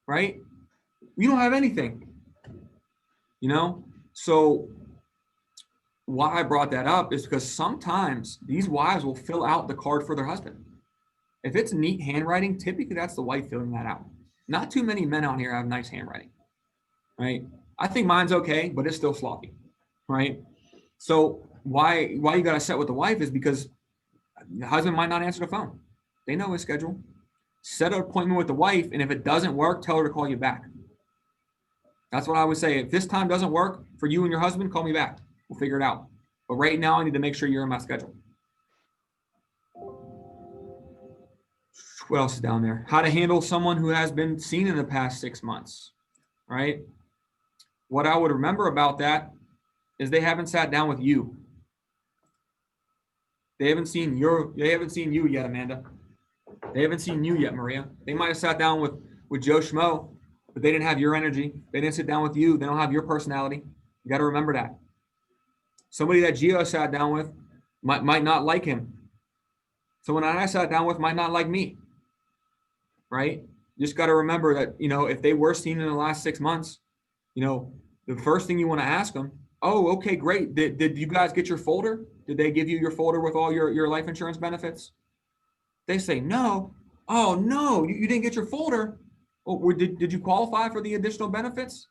Right? You don't have anything. So why I brought that up is because sometimes these wives will fill out the card for their husband. If it's neat handwriting, typically that's the wife filling that out. Not too many men out here have nice handwriting, right? I think mine's okay, but it's still sloppy, right? So why you got to set with the wife is because the husband might not answer the phone. They know his schedule. Set an appointment with the wife, and if it doesn't work, tell her to call you back. That's what I would say. If this time doesn't work for you and your husband, call me back. We'll figure it out. But right now, I need to make sure you're in my schedule. What else is down there? How to handle someone who has been seen in the past 6 months, right? What I would remember about that is they haven't sat down with you. They haven't seen you yet, Amanda. They haven't seen you yet, Maria. They might have sat down with Joe Schmo, but they didn't have your energy. They didn't sit down with you. They don't have your personality. You got to remember that. Somebody that Gio sat down with might not like him. Someone I sat down with might not like me, right? You just got to remember that, if they were seen in the last 6 months, the first thing you want to ask them, "Oh, okay, great. Did you guys get your folder? Did they give you your folder with all your life insurance benefits?" They say no. "Oh, no, you didn't get your folder. Oh, did you qualify for the additional benefits?"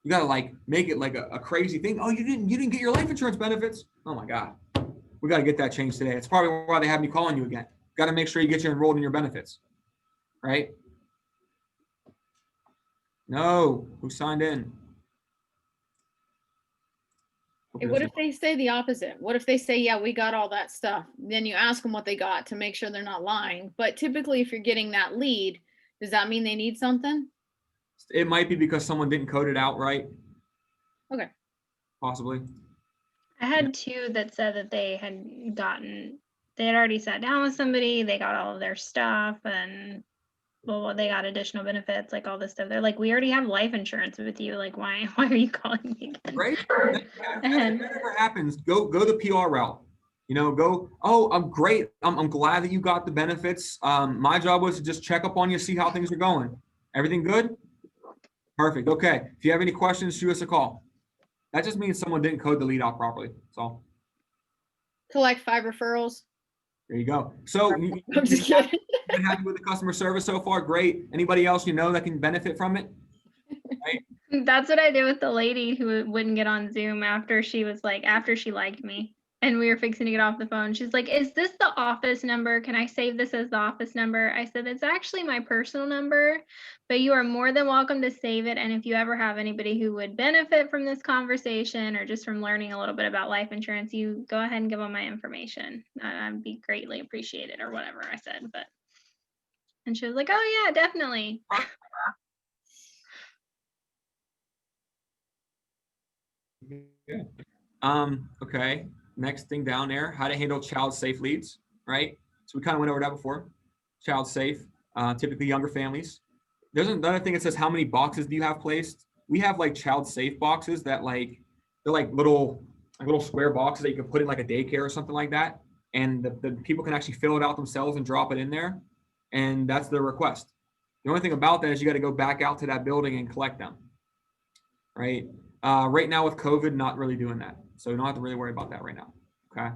You got to make it like a crazy thing. "Oh, you didn't get your life insurance benefits." Oh my God. We got to get that changed today. It's probably why they have me calling you again. Got to make sure you get you enrolled in your benefits. Right? No. Who signed in? Hey, what if they say the opposite? What if they say, "Yeah, we got all that stuff"? Then you ask them what they got to make sure they're not lying. But typically, if you're getting that lead, does that mean they need something? It might be because someone didn't code it out right. Okay. Possibly. I had 2 that said that they had already sat down with somebody, they got all of their stuff, and they got additional benefits, like all this stuff. They're like, "We already have life insurance with you. Like, why are you calling me again?" Right? If that ever happens, go the PR route. Go, "Oh, I'm great. I'm glad that you got the benefits. My job was to just check up on you, see how things are going. Everything good? Perfect. Okay. If you have any questions, shoot us a call." That just means someone didn't code the lead out properly. That's all. collect 5 referrals. There you go. So I'm just kidding. been happy with the customer service so far? Great. Anybody else you know that can benefit from it? That's what I did with the lady who wouldn't get on Zoom after she liked me and we were fixing to get off the phone. She's like, "Is this the office number? Can I save this as the office number?" I said, "It's actually my personal number, but you are more than welcome to save it. And if you ever have anybody who would benefit from this conversation or just from learning a little bit about life insurance, you go ahead and give them my information. I'd be greatly appreciated," or whatever I said. And she was like, "Oh yeah, definitely." Okay. Next thing down there, how to handle child safe leads, right? So we kind of went over that before. Child safe, typically younger families. There's another thing that says how many boxes do you have placed? We have like child safe boxes that they're like little square boxes that you can put in like a daycare or something like that. And the people can actually fill it out themselves and drop it in there. And that's their request. The only thing about that is you got to go back out to that building and collect them, right? Right now with COVID, not really doing that. So you don't have to really worry about that right now. Okay.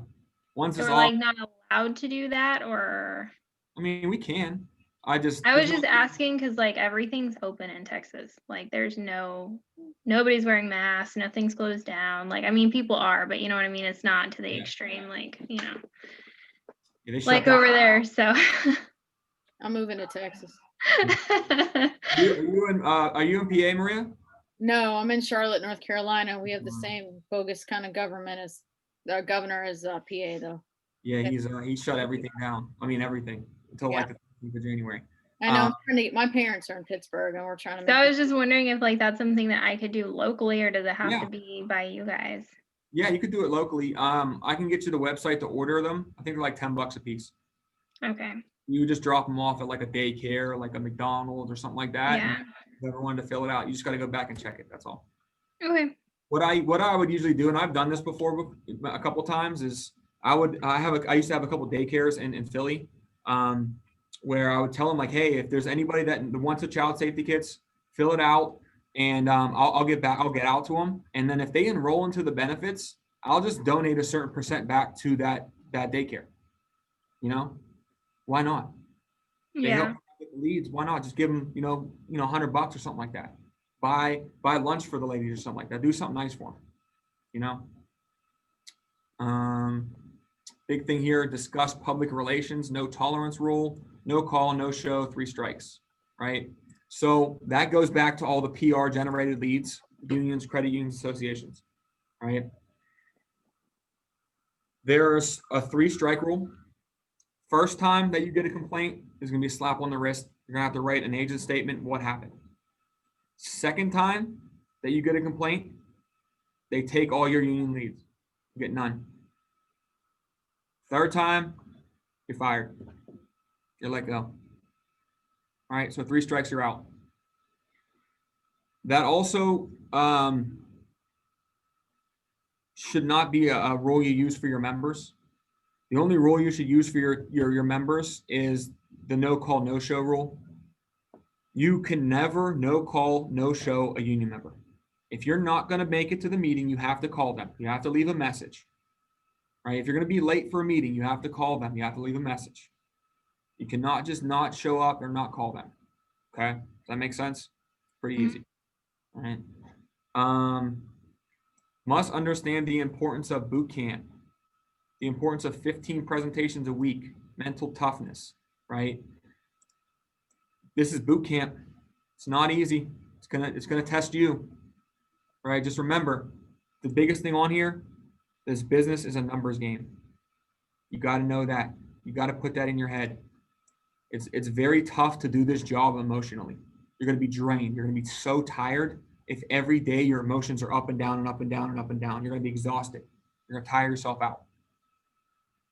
Once So it's we're all, like not allowed to do that, or I mean, we can. I was just asking because like everything's open in Texas. Like there's nobody's wearing masks, nothing's closed down. Like, I mean, people are, but you know what I mean? It's not to the extreme, like, Yeah, they shut like down. over there. So I'm moving to Texas. Are you in PA, Maria? No, I'm in Charlotte, North Carolina. We have the same bogus kind of government as our governor is PA though. Yeah, he shut everything down. I mean, everything until like the 15th of January. I know. I'm trying to get, my parents are in Pittsburgh, and we're trying to. So Make I was just wondering if like that's something that I could do locally, or does it have Yeah. to be by you guys? Yeah, you could do it locally. I can get you the website to order them. I think they're like $10 a piece. Okay. You just drop them off at like a daycare, like a McDonald's or something like that. Yeah. And whoever wanted to fill it out, you just got to go back and check it. That's all. Okay. What I would usually do, and I've done this before a couple times, is I used to have a couple daycares in Philly, where I would tell them like, hey, if there's anybody that wants a child safety kits, fill it out, and I'll get out to them, and then if they enroll into the benefits, I'll just donate a certain percent back to that daycare. You know, why not? They help get the leads. Why not just give them, $100 or something like that? Buy lunch for the ladies or something like that. Do something nice for them. Big thing here, discuss public relations, no tolerance rule, no call, no show, 3 strikes, right? So that goes back to all the PR generated leads, unions, credit unions, associations, right? There's a 3-strike rule. First time that you get a complaint is going to be a slap on the wrist. You're going to have to write an agent statement, what happened. Second time that you get a complaint, they take all your union leads. You get none. Third time, you're fired. You're let go. All right, so 3 strikes, you're out. That also should not be a rule you use for your members. The only rule you should use for your members is the no call, no show rule. You can never no call, no show a union member. If you're not going to make it to the meeting, you have to call them. You have to leave a message, right? If you're going to be late for a meeting, you have to call them. You have to leave a message. You cannot just not show up or not call them. Okay. Does that make sense? Pretty easy. All right. Must understand the importance of boot camp, the importance of 15 presentations a week, mental toughness, right? This is boot camp. It's not easy. It's gonna test you, right? Just remember, the biggest thing on here, this business is a numbers game. You got to know that. You got to put that in your head. It's very tough to do this job emotionally. You're going to be drained. You're going to be so tired if every day your emotions are up and down and up and down and up and down. You're going to be exhausted. You're going to tire yourself out.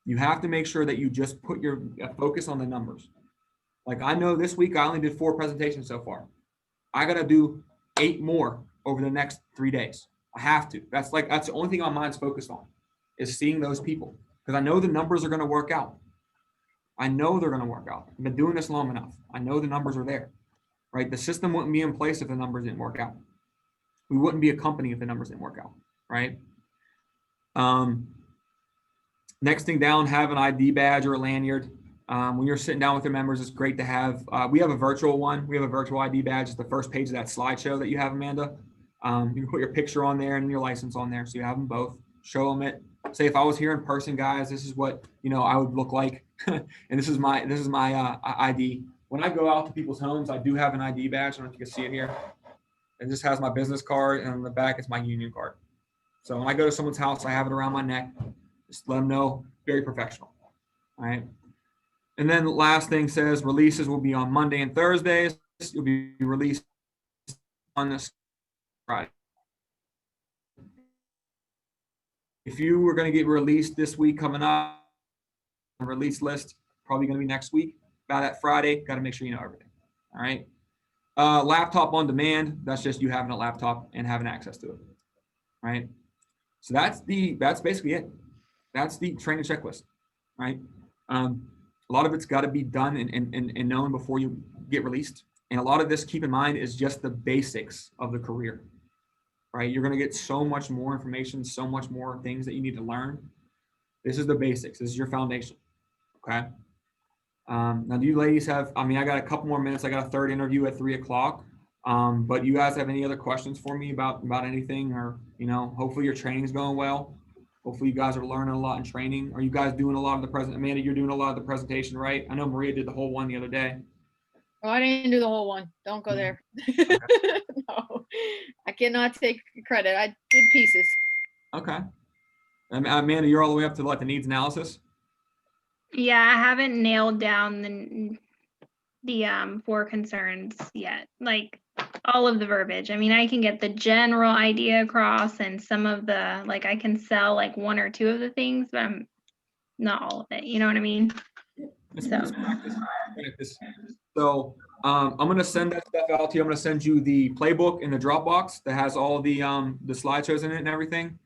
You have to make sure that you just put your focus on the numbers. Like I know this week I only did 4 presentations so far. I got to do 8 more over the next 3 days. I have to. That's the only thing my mind's focused on is seeing those people because I know the numbers are going to work out. I know they're going to work out. I've been doing this long enough. I know the numbers are there, right? The system wouldn't be in place if the numbers didn't work out. We wouldn't be a company if the numbers didn't work out, right? Next thing down, have an ID badge or a lanyard. When you're sitting down with your members, it's great to have, we have a virtual one. We have a virtual ID badge. It's the first page of that slideshow that you have, Amanda. You can put your picture on there and your license on there. So you have them both. Show them it. Say, if I was here in person, guys, this is what, I would look like. And this is my ID. When I go out to people's homes, I do have an ID badge. I don't know if you can see it here. It just has my business card, and on the back, it's my union card. So when I go to someone's house, I have it around my neck. Just let them know, very professional. All right. And then the last thing says releases will be on Monday and Thursdays. You'll be released on this Friday. If you were going to get released this week coming up, the release list probably going to be next week. By that Friday, got to make sure you know everything. All right. Laptop on demand. That's just you having a laptop and having access to it. Right. So that's basically it. That's the training checklist. Right. A lot of it's got to be done and known before you get released. And a lot of this, keep in mind, is just the basics of the career, right? You're going to get so much more information, so much more things that you need to learn. This is the basics. This is your foundation, okay? Now, do you ladies have, I got a couple more minutes. I got a third interview at 3 o'clock. But you guys have any other questions for me about anything, or, hopefully your training is going well. Hopefully you guys are learning a lot in training. Are you guys doing a lot of the present? Amanda, you're doing a lot of the presentation, right? I know Maria did the whole one the other day. Oh, I didn't do the whole one. Don't go there. No, I cannot take credit. I did pieces. Okay. Amanda, you're all the way up to the needs analysis? Yeah, I haven't nailed down the 4 concerns yet. Like all of the verbiage. I can get the general idea across, and some of the, I can sell 1 or 2 of the things, but I'm not all of it. You know what I mean? So I'm going to send that stuff out to you. I'm going to send you the playbook in the Dropbox that has all the slideshows in it and everything.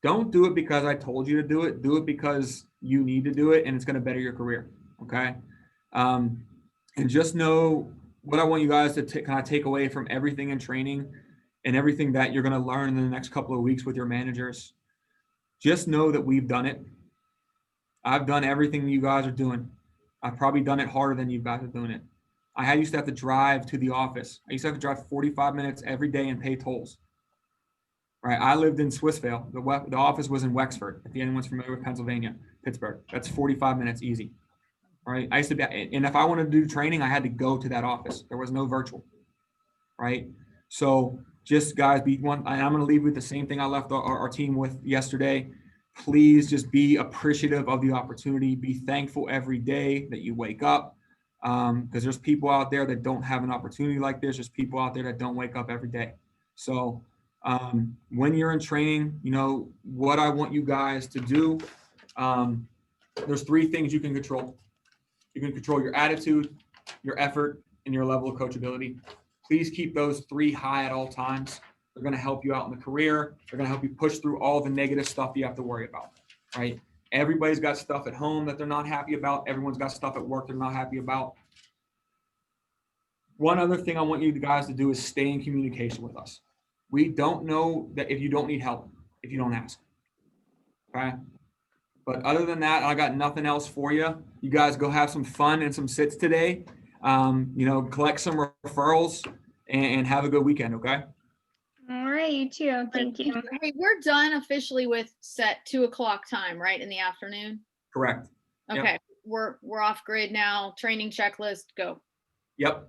Don't do it because I told you to do it. Do it because you need to do it, and it's going to better your career. Okay. And just know what I want you guys to kind of take away from everything in training and everything that you're going to learn in the next couple of weeks with your managers. Just know that we've done it. I've done everything you guys are doing. I've probably done it harder than you guys are doing it. I used to have to drive to the office. I used to have to drive 45 minutes every day and pay tolls. Right. I lived in Swissvale. The office was in Wexford. If anyone's familiar with Pennsylvania, Pittsburgh, that's 45 minutes easy. Right. I used to be, and if I wanted to do training, I had to go to that office. There was no virtual. Right. So just guys, be one. And I'm going to leave with the same thing I left our team with yesterday. Please just be appreciative of the opportunity. Be thankful every day that you wake up. Because there's people out there that don't have an opportunity like this. There's people out there that don't wake up every day. So when you're in training, what I want you guys to do, there's 3 things you can control. You can control your attitude, your effort, and your level of coachability. Please keep those 3 high at all times. They're going to help you out in the career. They're going to help you push through all the negative stuff you have to worry about, right? Everybody's got stuff at home that they're not happy about. Everyone's got stuff at work they're not happy about. One other thing I want you guys to do is stay in communication with us. We don't know that if you don't need help, if you don't ask, okay? But other than that, I got nothing else for you. You guys go have some fun and some sits today. Collect some referrals and have a good weekend, okay? All right, you too. Thank you. Hey, we're done officially with set 2 o'clock time, right, in the afternoon? Correct. Okay, yep. We're off grid now. Training checklist, go. Yep.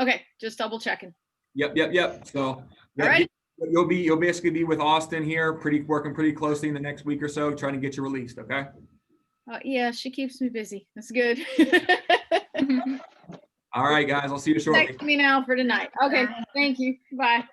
Okay, just double checking. Yep. So yeah, all right. You'll basically be with Austin here, working pretty closely in the next week or so, trying to get you released. Okay. Yeah, she keeps me busy. That's good. All right, guys. I'll see you shortly. Text me now for tonight. Okay. Thank you. Bye.